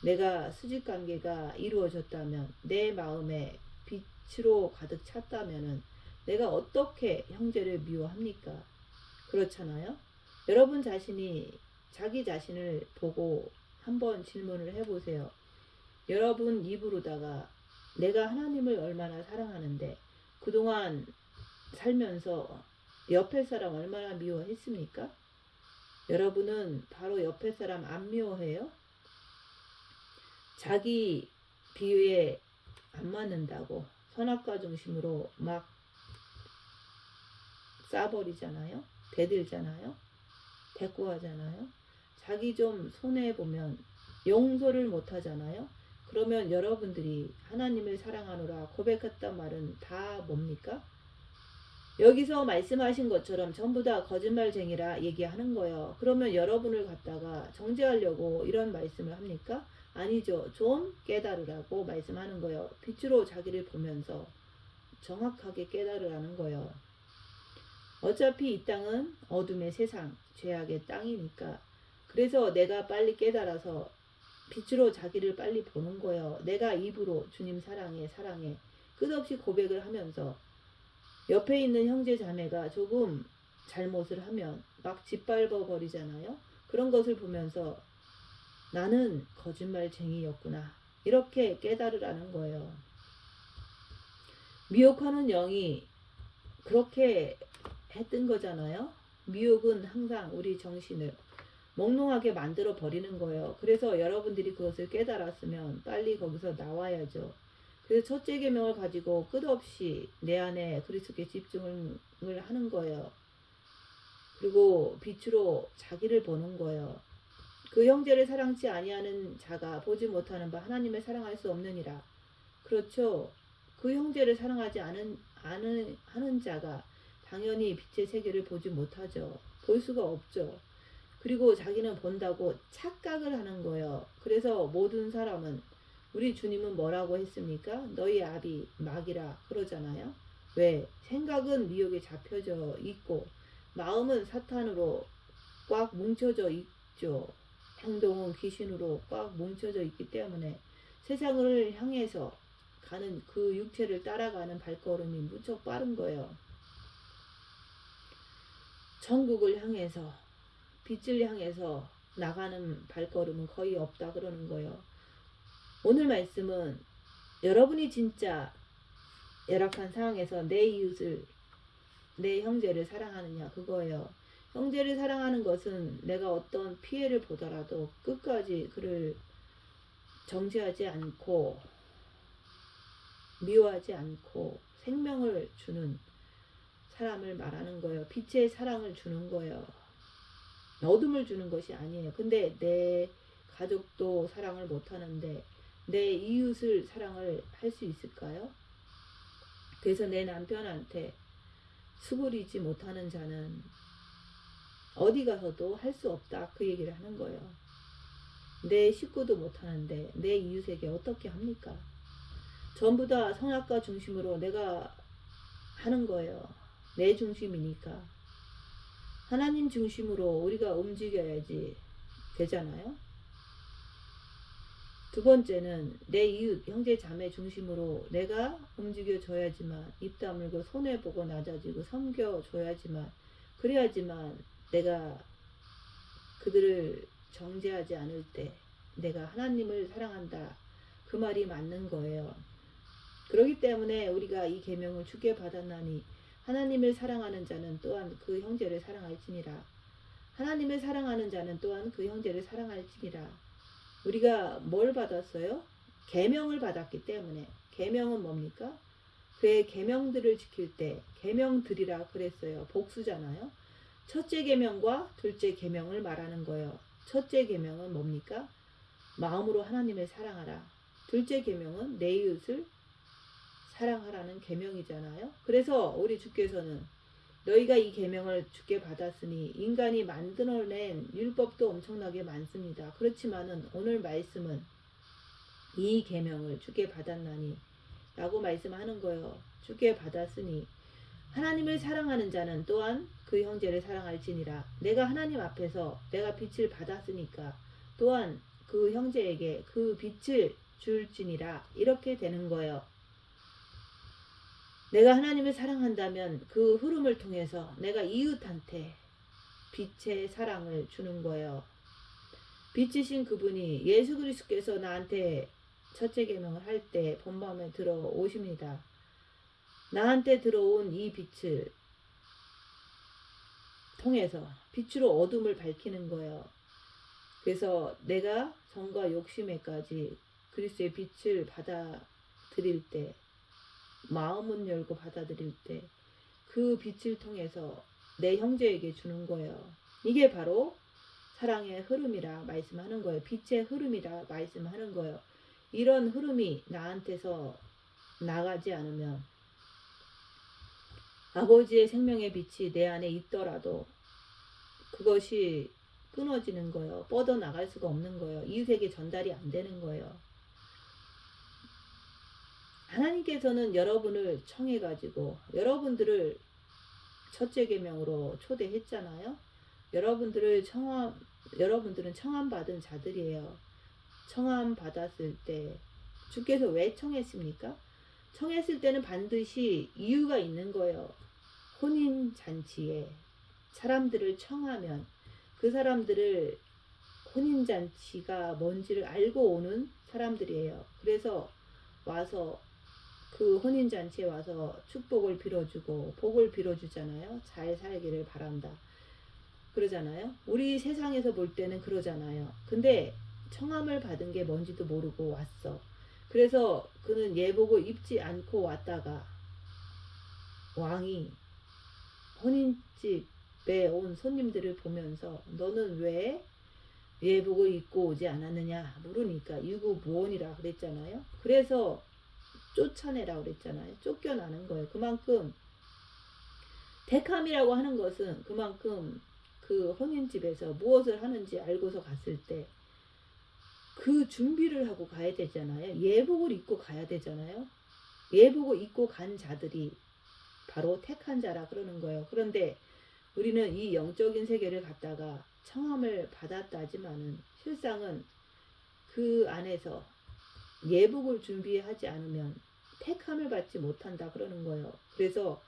내가 수직관계가 이루어졌다면, 내 마음에 빛으로 가득 찼다면 내가 어떻게 형제를 미워합니까? 그렇잖아요. 여러분 자신이 자기 자신을 보고 한번 질문을 해보세요. 여러분 입으로다가 내가 하나님을 얼마나 사랑하는데 그동안 살면서 옆에 사람 얼마나 미워했습니까? 여러분은 바로 옆에 사람 안 미워해요? 자기 비유에 안 맞는다고 선악과 중심으로 막 싸버리잖아요. 대들잖아요. 대꾸하잖아요. 자기 좀 손해보면 용서를 못하잖아요. 그러면 여러분들이 하나님을 사랑하노라 고백했단 말은 다 뭡니까? 여기서 말씀하신 것처럼 전부 다 거짓말쟁이라 얘기하는 거예요. 그러면 여러분을 갖다가 정죄하려고 이런 말씀을 합니까? 아니죠. 좀 깨달으라고 말씀하는 거예요. 빛으로 자기를 보면서 정확하게 깨달으라는 거예요. 어차피 이 땅은 어둠의 세상, 죄악의 땅이니까. 그래서 내가 빨리 깨달아서 빛으로 자기를 빨리 보는 거예요. 내가 입으로 주님 사랑해 사랑해 끝없이 고백을 하면서 옆에 있는 형제 자매가 조금 잘못을 하면 막 짓밟아 버리잖아요. 그런 것을 보면서 나는 거짓말쟁이였구나, 이렇게 깨달으라는 거예요. 미혹하는 영이 그렇게 했던 거잖아요. 미혹은 항상 우리 정신을 몽롱하게 만들어 버리는 거예요. 그래서 여러분들이 그것을 깨달았으면 빨리 거기서 나와야죠. 그래서 첫째 계명을 가지고 끝없이 내 안에 그리스도께 집중을 하는 거예요. 그리고 빛으로 자기를 보는 거예요. 그 형제를 사랑치 아니하는 자가 보지 못하는 바 하나님을 사랑할 수 없느니라. 그렇죠. 그 형제를 사랑하지 하는 자가 당연히 빛의 세계를 보지 못하죠. 볼 수가 없죠. 그리고 자기는 본다고 착각을 하는 거예요. 그래서 모든 사람은, 우리 주님은 뭐라고 했습니까? 너희 아비 막이라 그러잖아요. 왜? 생각은 미혹에 잡혀져 있고 마음은 사탄으로 꽉 뭉쳐져 있죠. 행동은 귀신으로 꽉 뭉쳐져 있기 때문에 세상을 향해서 가는 그 육체를 따라가는 발걸음이 무척 빠른 거예요. 천국을 향해서, 빛을 향해서 나가는 발걸음은 거의 없다 그러는 거예요. 오늘 말씀은 여러분이 진짜 열악한 상황에서 내 이웃을, 내 형제를 사랑하느냐, 그거예요. 형제를 사랑하는 것은 내가 어떤 피해를 보더라도 끝까지 그를 정죄하지 않고 미워하지 않고 생명을 주는 사람을 말하는 거예요. 빛의 사랑을 주는 거예요. 어둠을 주는 것이 아니에요. 근데 내 가족도 사랑을 못하는데 내 이웃을 사랑을 할 수 있을까요? 그래서 내 남편한테 수그리지 못하는 자는 어디 가서도 할 수 없다, 그 얘기를 하는 거예요. 내 식구도 못하는데 내 이웃에게 어떻게 합니까? 전부 다 선악과 중심으로 내가 하는 거예요. 내 중심이니까. 하나님 중심으로 우리가 움직여야지 되잖아요. 두 번째는 내 이웃, 형제, 자매 중심으로 내가 움직여줘야지만, 입 다물고 손해보고 낮아지고 섬겨줘야지만, 그래야지만 내가 그들을 정죄하지 않을 때 내가 하나님을 사랑한다, 그 말이 맞는 거예요. 그렇기 때문에 우리가 이 계명을 주께 받았나니 하나님을 사랑하는 자는 또한 그 형제를 사랑할지니라. 하나님을 사랑하는 자는 또한 그 형제를 사랑할지니라. 우리가 뭘 받았어요? 계명을 받았기 때문에. 계명은 뭡니까? 그의 계명들을 지킬 때 계명들이라 그랬어요. 복수잖아요. 첫째 계명과 둘째 계명을 말하는 거예요. 첫째 계명은 뭡니까? 마음으로 하나님을 사랑하라. 둘째 계명은 내 이웃을 사랑하라는 계명이잖아요. 그래서 우리 주께서는 너희가 이 계명을 주께 받았으니 인간이 만들어낸 율법도 엄청나게 많습니다. 그렇지만은 오늘 말씀은 이 계명을 주께 받았나니 라고 말씀하는 거예요. 주께 받았으니 하나님을 사랑하는 자는 또한 그 형제를 사랑할지니라. 내가 하나님 앞에서 내가 빛을 받았으니까 또한 그 형제에게 그 빛을 줄지니라. 이렇게 되는 거예요. 내가 하나님을 사랑한다면 그 흐름을 통해서 내가 이웃한테 빛의 사랑을 주는 거예요. 빛이신 그분이 예수 그리스도께서 나한테 첫째 계명을 할 때 본마음에 들어오십니다. 나한테 들어온 이 빛을 통해서 빛으로 어둠을 밝히는 거예요. 그래서 내가 정과 욕심에까지 그리스도의 빛을 받아들일 때, 마음은 열고 받아들일 때 그 빛을 통해서 내 형제에게 주는 거예요. 이게 바로 사랑의 흐름이라 말씀하는 거예요. 빛의 흐름이라 말씀하는 거예요. 이런 흐름이 나한테서 나가지 않으면 아버지의 생명의 빛이 내 안에 있더라도 그것이 끊어지는 거예요. 뻗어나갈 수가 없는 거예요. 이웃에게 전달이 안 되는 거예요. 하나님께서는 여러분을 청해가지고 여러분들을 첫째 계명으로 초대했잖아요. 여러분들은 청함 받은 자들이에요. 청함 받았을 때 주께서 왜 청했습니까? 청했을 때는 반드시 이유가 있는 거예요. 혼인 잔치에 사람들을 청하면 그 사람들을 혼인 잔치가 뭔지를 알고 오는 사람들이에요. 그래서 와서 그 혼인 잔치에 와서 축복을 빌어주고 복을 빌어주잖아요. 잘 살기를 바란다. 그러잖아요. 우리 세상에서 볼 때는 그러잖아요. 근데 청함을 받은 게 뭔지도 모르고 왔어. 그래서 그는 예복을 입지 않고 왔다가 왕이 혼인집에 온 손님들을 보면서 너는 왜 예복을 입고 오지 않았느냐 물으니까 유구무원이라 그랬잖아요. 그래서 쫓아내라 그랬잖아요. 쫓겨나는 거예요. 그만큼 택함이라고 하는 것은 그만큼 그 혼인집에서 무엇을 하는지 알고서 갔을 때 그 준비를 하고 가야 되잖아요. 예복을 입고 가야 되잖아요. 예복을 입고 간 자들이 바로 택한 자라 그러는 거예요. 그런데 우리는 이 영적인 세계를 갖다가 청함을 받았다지만은 실상은 그 안에서 예복을 준비하지 않으면 택함을 받지 못한다 그러는 거예요. 그래서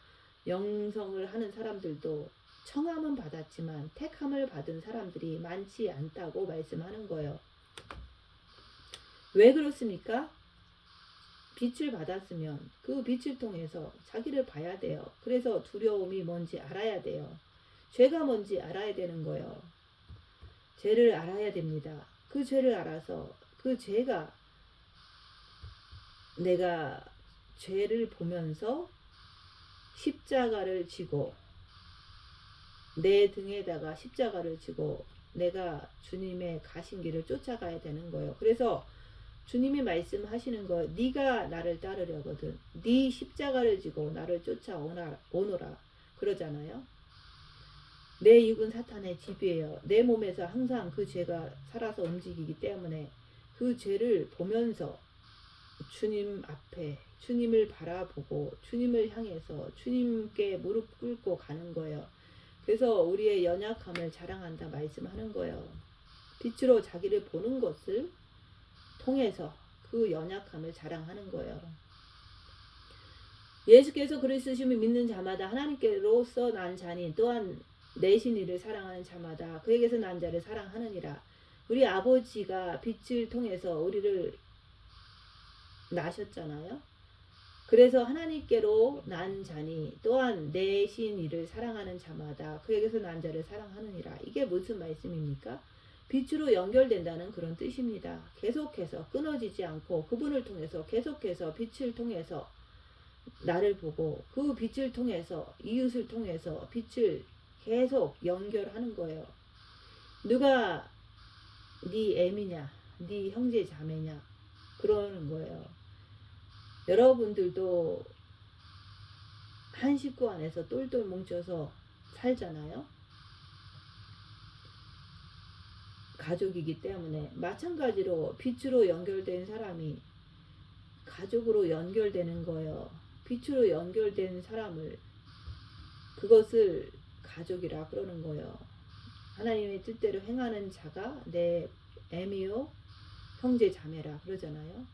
영성을 하는 사람들도 청함은 받았지만 택함을 받은 사람들이 많지 않다고 말씀하는 거예요. 왜 그렇습니까? 빛을 받았으면 그 빛을 통해서 자기를 봐야 돼요. 그래서 두려움이 뭔지 알아야 돼요. 죄가 뭔지 알아야 되는 거예요. 죄를 알아야 됩니다. 그 죄를 알아서 그 죄가 내가 죄를 보면서 십자가를 지고 내 등에다가 십자가를 지고 내가 주님의 가신 길을 쫓아가야 되는 거예요. 그래서 주님이 말씀하시는 거 네가 나를 따르려거든 네 십자가를 지고 나를 쫓아오너라 그러잖아요. 내 육은 사탄의 집이에요. 내 몸에서 항상 그 죄가 살아서 움직이기 때문에 그 죄를 보면서 주님 앞에 주님을 바라보고 주님을 향해서 주님께 무릎 꿇고 가는 거예요. 그래서 우리의 연약함을 자랑한다 말씀하는 거예요. 빛으로 자기를 보는 것을 통해서 그 연약함을 자랑하는 거예요. 예수께서 그리스도심을 믿는 자마다 하나님께로서 난 자니 또한 내신 이를 사랑하는 자마다 그에게서 난 자를 사랑하느니라. 우리 아버지가 빛을 통해서 우리를 나셨잖아요. 그래서 하나님께로 난 자니 또한 내신 이를 사랑하는 자마다 그에게서 난 자를 사랑하느니라. 이게 무슨 말씀입니까? 빛으로 연결된다는 그런 뜻입니다. 계속해서 끊어지지 않고 그분을 통해서 계속해서 빛을 통해서 나를 보고 그 빛을 통해서 이웃을 통해서 빛을 계속 연결하는 거예요. 누가 네 애미냐, 네 형제 자매냐 그러는 거예요. 여러분들도 한 식구 안에서 똘똘 뭉쳐서 살잖아요. 가족이기 때문에 마찬가지로 빛으로 연결된 사람이 가족으로 연결되는 거예요. 빛으로 연결된 사람을 그것을 가족이라 그러는 거예요. 하나님의 뜻대로 행하는 자가 내 애미요 형제 자매라 그러잖아요.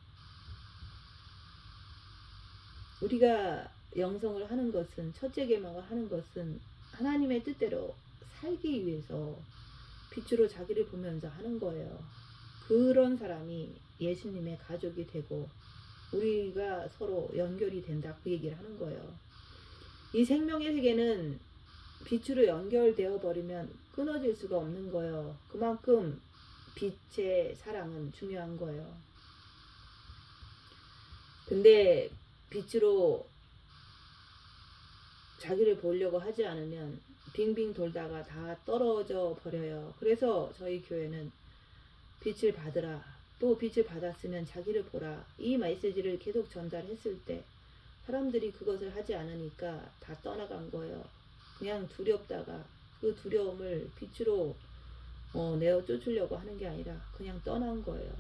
우리가 영성을 하는 것은 첫째 계명을 하는 것은 하나님의 뜻대로 살기 위해서 빛으로 자기를 보면서 하는 거예요. 그런 사람이 예수님의 가족이 되고 우리가 서로 연결이 된다 그 얘기를 하는 거예요. 이 생명의 세계는 빛으로 연결되어 버리면 끊어질 수가 없는 거예요. 그만큼 빛의 사랑은 중요한 거예요. 근데 빛으로 자기를 보려고 하지 않으면 빙빙 돌다가 다 떨어져 버려요. 그래서 저희 교회는 빛을 받으라, 또 빛을 받았으면 자기를 보라, 이 메시지를 계속 전달했을 때 사람들이 그것을 하지 않으니까 다 떠나간 거예요. 그냥 두렵다가 그 두려움을 빛으로 내어 쫓으려고 하는 게 아니라 그냥 떠난 거예요.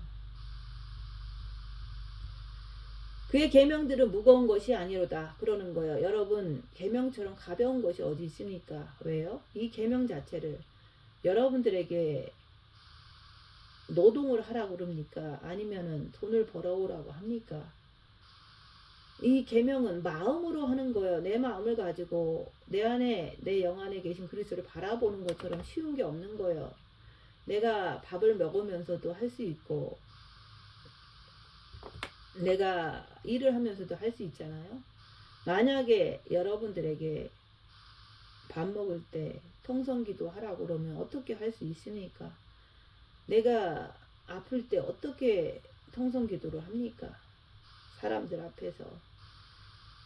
그의 계명들은 무거운 것이 아니로다 그러는 거예요. 여러분, 계명처럼 가벼운 것이 어디 있습니까? 왜요? 이 계명 자체를 여러분들에게 노동을 하라고 그럽니까? 아니면은 돈을 벌어오라고 합니까? 이 계명은 마음으로 하는 거예요. 내 마음을 가지고 내 안에, 내 영 안에 계신 그리스도를 바라보는 것처럼 쉬운 게 없는 거예요. 내가 밥을 먹으면서도 할 수 있고 내가 일을 하면서도 할 수 있잖아요. 만약에 여러분들에게 밥 먹을 때 통성기도 하라고 그러면 어떻게 할 수 있습니까? 내가 아플 때 어떻게 통성기도를 합니까? 사람들 앞에서.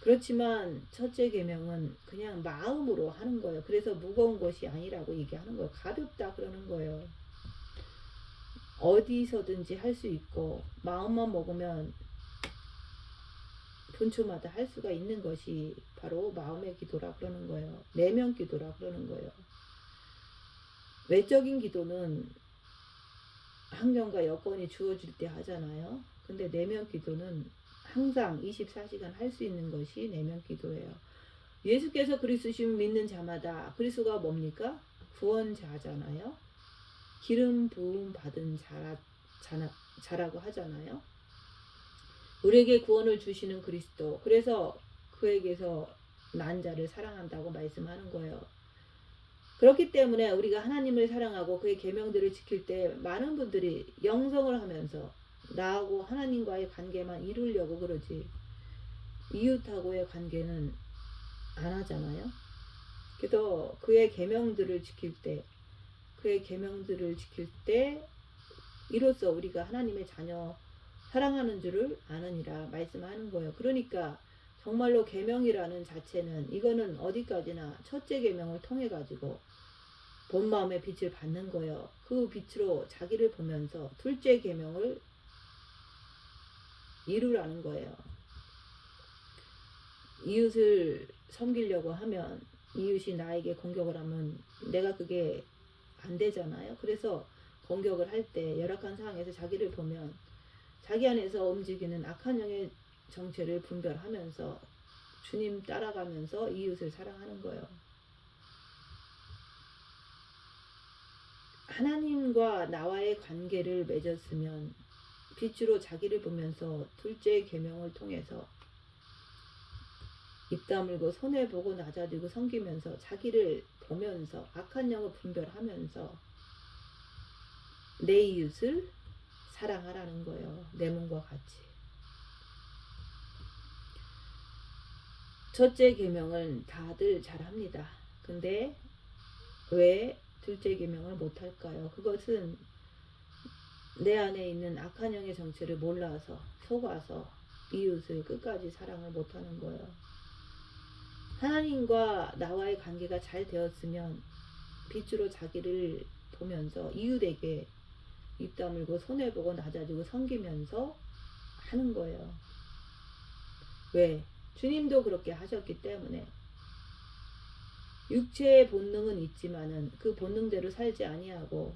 그렇지만 첫째 계명은 그냥 마음으로 하는 거예요. 그래서 무거운 것이 아니라고 얘기하는 거예요. 가볍다 그러는 거예요. 어디서든지 할 수 있고 마음만 먹으면 분초마다 할 수가 있는 것이 바로 마음의 기도라 그러는 거예요. 내면 기도라 그러는 거예요. 외적인 기도는 환경과 여건이 주어질 때 하잖아요. 근데 내면 기도는 항상 24시간 할 수 있는 것이 내면 기도예요. 예수께서 그리스도심 믿는 자마다, 그리스도가 뭡니까? 구원자잖아요. 기름 부음 받은 자라고 하잖아요. 우리에게 구원을 주시는 그리스도. 그래서 그에게서 난 자를 사랑한다고 말씀하는 거예요. 그렇기 때문에 우리가 하나님을 사랑하고 그의 계명들을 지킬 때 많은 분들이 영성을 하면서 나하고 하나님과의 관계만 이루려고 그러지 이웃하고의 관계는 안 하잖아요. 그래서 그의 계명들을 지킬 때 이로써 우리가 하나님의 자녀 사랑하는 줄을 아느니라 말씀하는 거예요. 그러니까 정말로 계명이라는 자체는 이거는 어디까지나 첫째 계명을 통해 가지고 본 마음의 빛을 받는 거예요. 그 빛으로 자기를 보면서 둘째 계명을 이루라는 거예요. 이웃을 섬기려고 하면 이웃이 나에게 공격을 하면 내가 그게 안 되잖아요. 그래서 공격을 할 때 열악한 상황에서 자기를 보면 자기 안에서 움직이는 악한 영의 정체를 분별하면서 주님 따라가면서 이웃을 사랑하는 거예요. 하나님과 나와의 관계를 맺었으면 빛으로 자기를 보면서 둘째 계명을 통해서 입 다물고 손해보고 낮아지고 섬기면서 자기를 보면서 악한 영을 분별하면서 내 이웃을 사랑하라는 거예요. 내 몸과 같이. 첫째 계명은 다들 잘합니다. 근데 왜 둘째 계명을 못할까요? 그것은 내 안에 있는 악한 영의 정체를 몰라서 속아서 이웃을 끝까지 사랑을 못하는 거예요. 하나님과 나와의 관계가 잘 되었으면 빛으로 자기를 보면서 이웃에게 입 다물고 손해보고 낮아지고 섬기면서 하는 거예요. 왜? 주님도 그렇게 하셨기 때문에. 육체의 본능은 있지만은 그 본능대로 살지 아니하고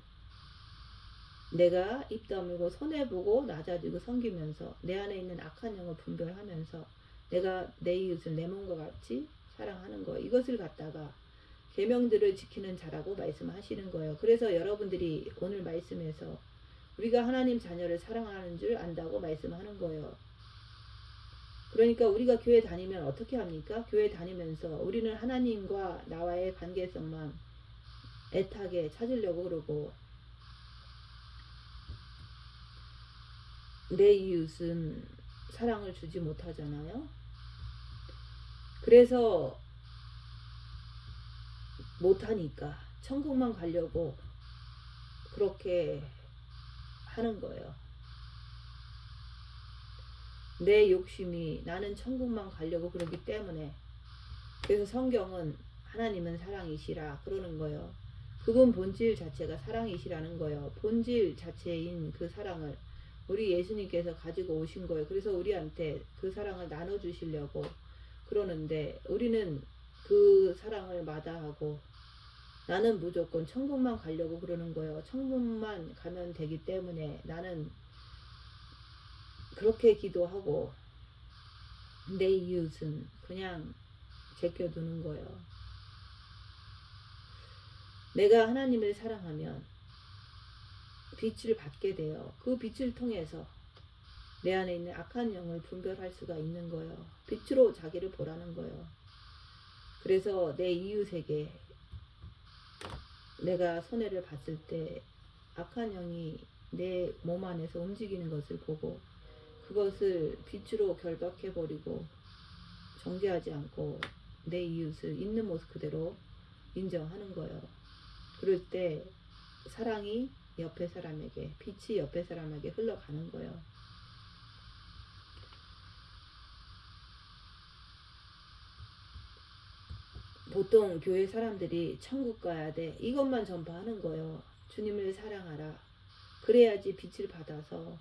내가 입 다물고 손해보고 낮아지고 섬기면서 내 안에 있는 악한 영을 분별하면서 내가 내 이웃을 내 몸과 같이 사랑하는 거, 이것을 갖다가 계명들을 지키는 자라고 말씀하시는 거예요. 그래서 여러분들이 오늘 말씀에서 우리가 하나님 자녀를 사랑하는 줄 안다고 말씀하는 거예요. 그러니까 우리가 교회 다니면 어떻게 합니까? 교회 다니면서 우리는 하나님과 나와의 관계성만 애타게 찾으려고 그러고 내 이웃은 사랑을 주지 못하잖아요. 그래서 못하니까 천국만 가려고 그렇게 하는 거예요. 내 욕심이 나는 천국만 가려고 그러기 때문에. 그래서 성경은 하나님은 사랑이시라 그러는 거예요. 그분 본질 자체가 사랑이시라는 거예요. 본질 자체인 그 사랑을 우리 예수님께서 가지고 오신 거예요. 그래서 우리한테 그 사랑을 나눠주시려고 그러는데 우리는 그 사랑을 마다하고 나는 무조건 천국만 가려고 그러는 거예요. 천국만 가면 되기 때문에 나는 그렇게 기도하고 내 이웃은 그냥 제껴두는 거예요. 내가 하나님을 사랑하면 빛을 받게 돼요. 그 빛을 통해서 내 안에 있는 악한 영을 분별할 수가 있는 거예요. 빛으로 자기를 보라는 거예요. 그래서 내 이웃에게 내가 손해를 봤을 때 악한 영이 내 몸 안에서 움직이는 것을 보고 그것을 빛으로 결박해버리고 정죄하지 않고 내 이웃을 있는 모습 그대로 인정하는 거예요. 그럴 때 사랑이 옆에 사람에게, 빛이 옆에 사람에게 흘러가는 거예요. 보통 교회 사람들이 천국 가야 돼 이것만 전파하는 거예요. 주님을 사랑하라. 그래야지 빛을 받아서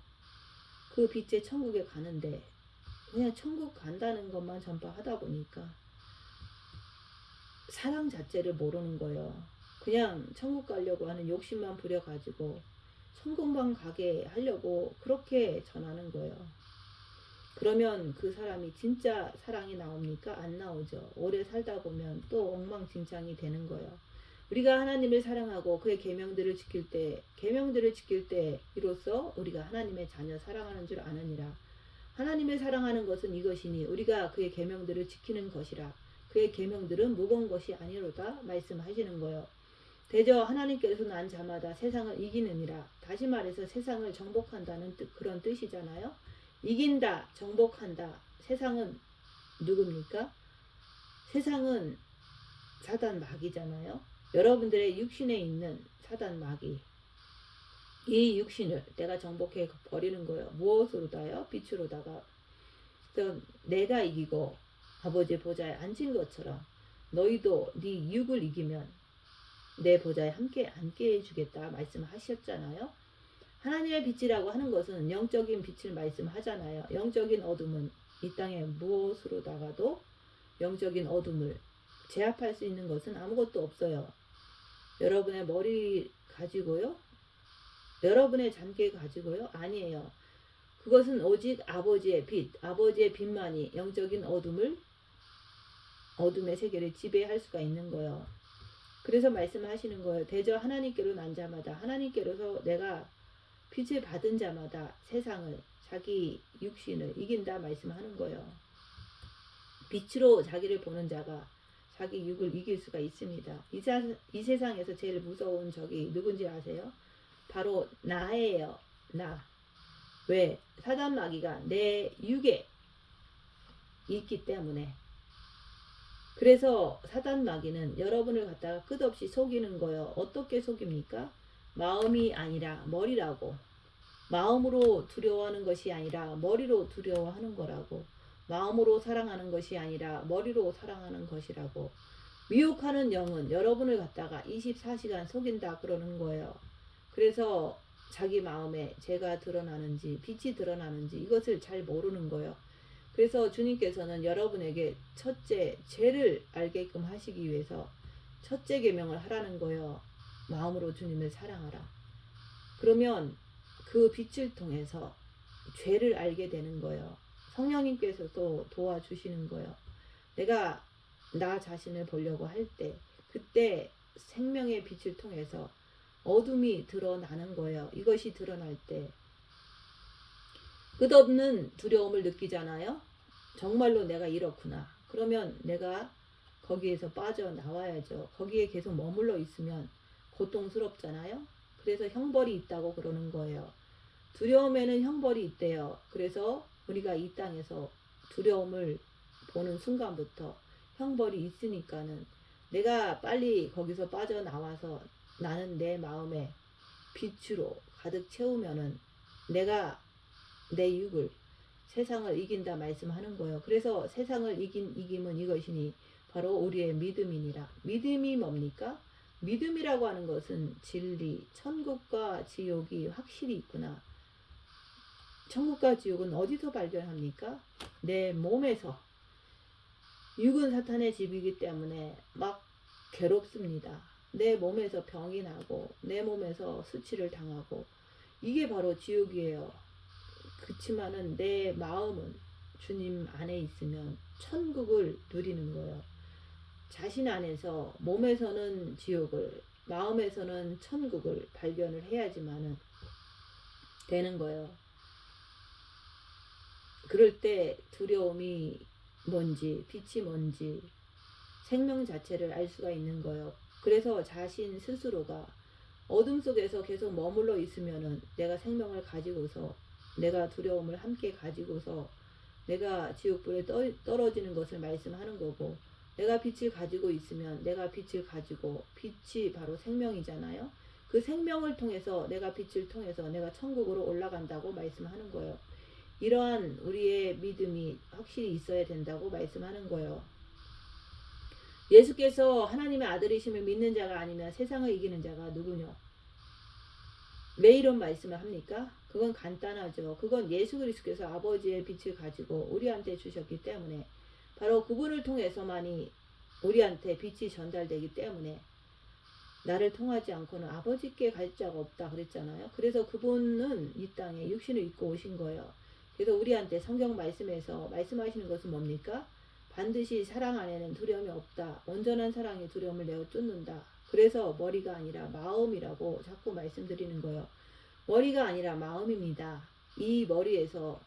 그 빛의 천국에 가는데 그냥 천국 간다는 것만 전파하다 보니까 사랑 자체를 모르는 거예요. 그냥 천국 가려고 하는 욕심만 부려가지고 천국만 가게 하려고 그렇게 전하는 거예요. 그러면 그 사람이 진짜 사랑이 나옵니까? 안 나오죠. 오래 살다 보면 또 엉망진창이 되는 거예요. 우리가 하나님을 사랑하고 그의 계명들을 지킬 때 이로써 우리가 하나님의 자녀 사랑하는 줄 아느니라. 하나님을 사랑하는 것은 이것이니 우리가 그의 계명들을 지키는 것이라. 그의 계명들은 무거운 것이 아니로다 말씀하시는 거예요. 대저 하나님께서 난 자마다 세상을 이기느니라. 다시 말해서 세상을 정복한다는 그런 뜻이잖아요. 이긴다, 정복한다. 세상은 누굽니까? 세상은 사단 마귀잖아요. 여러분들의 육신에 있는 사단 마귀. 이 육신을 내가 정복해 버리는 거예요. 무엇으로다요? 빛으로다가. 그래서 내가 이기고 아버지의 보좌에 앉은 것처럼 너희도 네 육을 이기면 내 보좌에 함께 앉게 해주겠다 말씀하셨잖아요. 하나님의 빛이라고 하는 것은 영적인 빛을 말씀하잖아요. 영적인 어둠은 이 땅에 무엇으로다가도 영적인 어둠을 제압할 수 있는 것은 아무것도 없어요. 여러분의 머리 가지고요? 여러분의 잠귀 가지고요? 아니에요. 그것은 오직 아버지의 빛, 아버지의 빛만이 영적인 어둠의 세계를 지배할 수가 있는 거예요. 그래서 말씀하시는 거예요. 대저 하나님께로 난 자마다, 하나님께로서 내가 빛을 받은 자마다 세상을, 자기 육신을 이긴다 말씀하는 거예요. 빛으로 자기를 보는 자가 자기 육을 이길 수가 있습니다. 이 세상에서 제일 무서운 적이 누군지 아세요? 바로 나예요. 나. 왜? 사단 마귀가 내 육에 있기 때문에. 그래서 사단 마귀는 여러분을 갖다가 끝없이 속이는 거예요. 어떻게 속입니까? 마음이 아니라 머리라고. 마음으로 두려워하는 것이 아니라 머리로 두려워하는 거라고. 마음으로 사랑하는 것이 아니라 머리로 사랑하는 것이라고. 미혹하는 영은 여러분을 갖다가 24시간 속인다 그러는 거예요. 그래서 자기 마음에 죄가 드러나는지 빛이 드러나는지 이것을 잘 모르는 거예요. 그래서 주님께서는 여러분에게 첫째 죄를 알게끔 하시기 위해서 첫째 계명을 하라는 거예요. 마음으로 주님을 사랑하라. 그러면 그 빛을 통해서 죄를 알게 되는 거예요. 성령님께서도 도와주시는 거예요. 내가 나 자신을 보려고 할 때 그때 생명의 빛을 통해서 어둠이 드러나는 거예요. 이것이 드러날 때 끝없는 두려움을 느끼잖아요. 정말로 내가 이렇구나. 그러면 내가 거기에서 빠져나와야죠. 거기에 계속 머물러 있으면 고통스럽잖아요. 그래서 형벌이 있다고 그러는 거예요. 두려움에는 형벌이 있대요. 그래서 우리가 이 땅에서 두려움을 보는 순간부터 형벌이 있으니까는 내가 빨리 거기서 빠져나와서 나는 내 마음에 빛으로 가득 채우면은 내가 내 육을 세상을 이긴다 말씀하는 거예요. 그래서 세상을 이김은 이것이니 바로 우리의 믿음이니라. 믿음이 뭡니까? 믿음이라고 하는 것은 진리, 천국과 지옥이 확실히 있구나. 천국과 지옥은 어디서 발견합니까? 내 몸에서. 육은 사탄의 집이기 때문에 막 괴롭습니다. 내 몸에서 병이 나고 내 몸에서 수치를 당하고 이게 바로 지옥이에요. 그치만은 내 마음은 주님 안에 있으면 천국을 누리는 거예요. 자신 안에서 몸에서는 지옥을 마음에서는 천국을 발견을 해야지만은 되는 거예요. 그럴 때 두려움이 뭔지 빛이 뭔지 생명 자체를 알 수가 있는 거예요. 그래서 자신 스스로가 어둠 속에서 계속 머물러 있으면은 내가 생명을 가지고서 내가 두려움을 함께 가지고서 내가 지옥불에 떨어지는 것을 말씀하는 거고 내가 빛을 가지고 있으면 내가 빛을 가지고 빛이 바로 생명이잖아요. 그 생명을 통해서 내가 빛을 통해서 내가 천국으로 올라간다고 말씀하는 거예요. 이러한 우리의 믿음이 확실히 있어야 된다고 말씀하는 거예요. 예수께서 하나님의 아들이심을 믿는 자가 아니면 세상을 이기는 자가 누구냐? 왜 이런 말씀을 합니까? 그건 간단하죠. 그건 예수 그리스도께서 아버지의 빛을 가지고 우리한테 주셨기 때문에 바로 그분을 통해서만이 우리한테 빛이 전달되기 때문에 나를 통하지 않고는 아버지께 갈 자가 없다 그랬잖아요. 그래서 그분은 이 땅에 육신을 입고 오신 거예요. 그래서 우리한테 성경 말씀에서 말씀하시는 것은 뭡니까? 반드시 사랑 안에는 두려움이 없다. 온전한 사랑이 두려움을 내어 쫓는다. 그래서 머리가 아니라 마음이라고 자꾸 말씀드리는 거예요. 머리가 아니라 마음입니다. 이 머리에서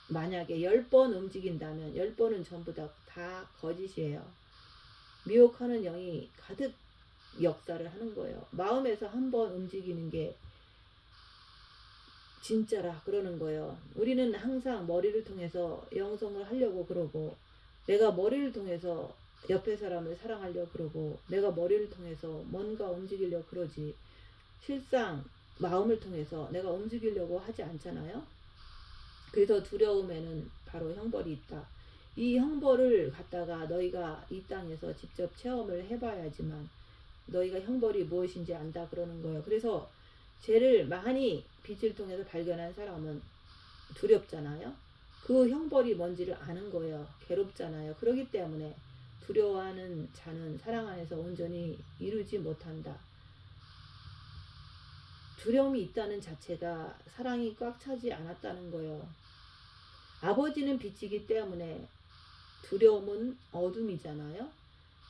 만약에 10번 움직인다면 10번은 전부 다 거짓이에요. 미혹하는 영이 가득 역사를 하는 거예요. 마음에서 한 번 움직이는 게 진짜라 그러는 거예요. 우리는 항상 머리를 통해서 영성을 하려고 그러고 내가 머리를 통해서 옆에 사람을 사랑하려고 그러고 내가 머리를 통해서 뭔가 움직이려고 그러지 실상 마음을 통해서 내가 움직이려고 하지 않잖아요. 그래서 두려움에는 바로 형벌이 있다. 이 형벌을 갖다가 너희가 이 땅에서 직접 체험을 해봐야지만 너희가 형벌이 무엇인지 안다 그러는 거예요. 그래서 죄를 많이 빛을 통해서 발견한 사람은 두렵잖아요. 그 형벌이 뭔지를 아는 거예요. 괴롭잖아요. 그렇기 때문에 두려워하는 자는 사랑 안에서 온전히 이루지 못한다. 두려움이 있다는 자체가 사랑이 꽉 차지 않았다는 거예요. 아버지는 빛이기 때문에 두려움은 어둠이잖아요.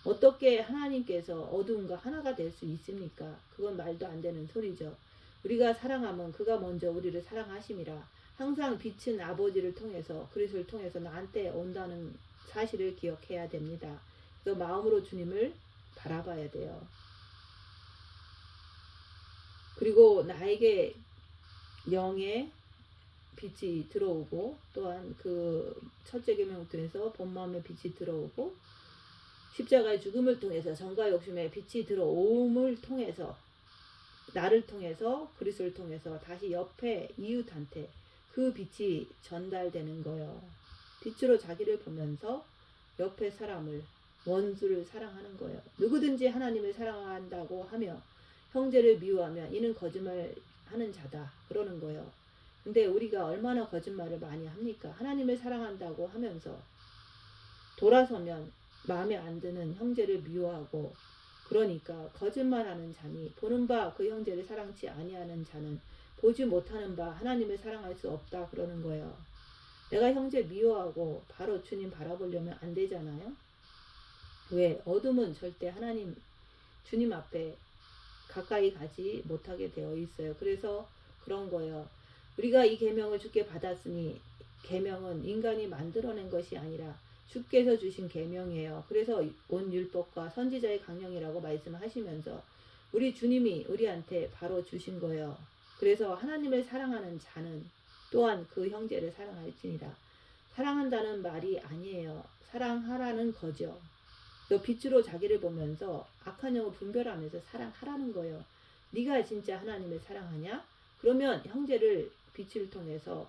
어떻게 하나님께서 어둠과 하나가 될 수 있습니까? 그건 말도 안 되는 소리죠. 우리가 사랑하면 그가 먼저 우리를 사랑하심이라. 항상 빛은 아버지를 통해서 그리스도를 통해서 나한테 온다는 사실을 기억해야 됩니다. 그래서 마음으로 주님을 바라봐야 돼요. 그리고 나에게 영의 빛이 들어오고 또한 그 첫째 계명을 통해서 본 마음의 빛이 들어오고 십자가의 죽음을 통해서 정과 욕심의 빛이 들어옴을 통해서 나를 통해서 그리스도를 통해서 다시 옆에 이웃한테 그 빛이 전달되는 거예요. 빛으로 자기를 보면서 옆에 사람을 원수를 사랑하는 거예요. 누구든지 하나님을 사랑한다고 하며 형제를 미워하며 이는 거짓말하는 자다 그러는 거예요. 근데 우리가 얼마나 거짓말을 많이 합니까? 하나님을 사랑한다고 하면서 돌아서면 마음에 안 드는 형제를 미워하고 그러니까 거짓말하는 자니 보는 바 그 형제를 사랑치 아니하는 자는 보지 못하는 바 하나님을 사랑할 수 없다 그러는 거예요. 내가 형제 미워하고 바로 주님 바라보려면 안 되잖아요. 왜? 어둠은 절대 하나님 주님 앞에 가까이 가지 못하게 되어 있어요. 그래서 그런 거예요. 우리가 이 계명을 주께 받았으니 계명은 인간이 만들어낸 것이 아니라 주께서 주신 계명이에요. 그래서 온 율법과 선지자의 강령이라고 말씀하시면서 우리 주님이 우리한테 바로 주신 거예요. 그래서 하나님을 사랑하는 자는 또한 그 형제를 사랑할지니라. 사랑한다는 말이 아니에요. 사랑하라는 거죠. 너 빛으로 자기를 보면서 악한 영을 분별하면서 사랑하라는 거예요. 네가 진짜 하나님을 사랑하냐? 그러면 형제를 빛을 통해서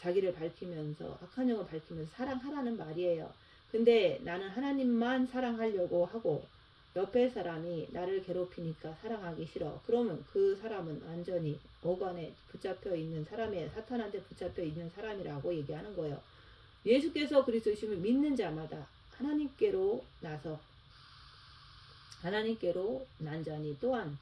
자기를 밝히면서 악한 영을 밝히면서 사랑하라는 말이에요. 근데 나는 하나님만 사랑하려고 하고 옆에 사람이 나를 괴롭히니까 사랑하기 싫어. 그러면 그 사람은 완전히 오간에 붙잡혀 있는 사람의 사탄한테 붙잡혀 있는 사람이라고 얘기하는 거예요. 예수께서 그리스도심을 믿는 자마다 하나님께로 나서 하나님께로 난 자니 또한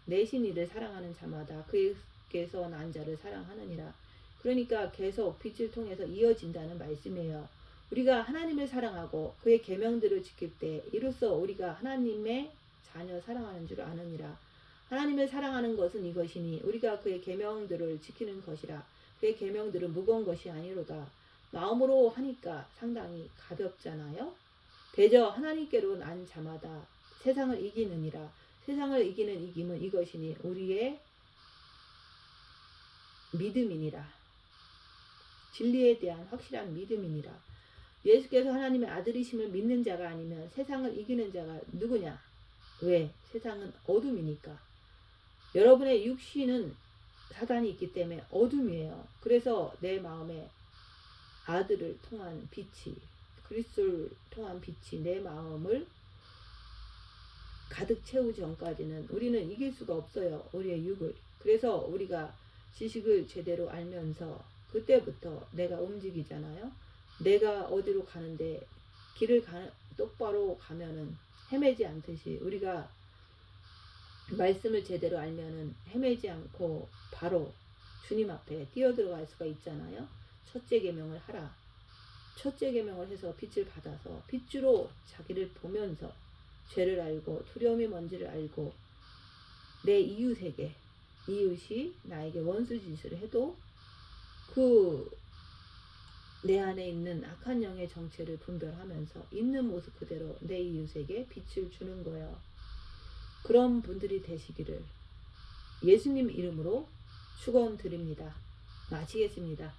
내신 이를 사랑하는 자마다 그에게서 난 자를 사랑하느니라. 그러니까 계속 빛을 통해서 이어진다는 말씀이에요. 우리가 하나님을 사랑하고 그의 계명들을 지킬 때 이로써 우리가 하나님의 자녀 사랑하는 줄 아느니라. 하나님을 사랑하는 것은 이것이니 우리가 그의 계명들을 지키는 것이라. 그의 계명들은 무거운 것이 아니로다. 마음으로 하니까 상당히 가볍잖아요. 대저 하나님께로 난 자마다 세상을 이기느니라. 세상을 이기는 이김은 이것이니 우리의 믿음이니라. 진리에 대한 확실한 믿음이니라. 예수께서 하나님의 아들이심을 믿는 자가 아니면 세상을 이기는 자가 누구냐? 왜? 세상은 어둠이니까. 여러분의 육신은 사단이 있기 때문에 어둠이에요. 그래서 내 마음에 아들을 통한 빛이 그리스도를 통한 빛이 내 마음을 가득 채우기 전까지는 우리는 이길 수가 없어요. 우리의 육을. 그래서 우리가 지식을 제대로 알면서 그때부터 내가 움직이잖아요. 내가 어디로 가는데 길을 똑바로 가면은 헤매지 않듯이 우리가 말씀을 제대로 알면은 헤매지 않고 바로 주님 앞에 뛰어들어갈 수가 있잖아요. 첫째 계명을 하라. 첫째 계명을 해서 빛을 받아서 빛으로 자기를 보면서 죄를 알고 두려움이 뭔지를 알고 내 이웃에게 이웃이 나에게 원수짓을 해도 그 내 안에 있는 악한 영의 정체를 분별하면서 있는 모습 그대로 내 이웃에게 빛을 주는 거예요. 그런 분들이 되시기를 예수님 이름으로 축원드립니다. 마치겠습니다.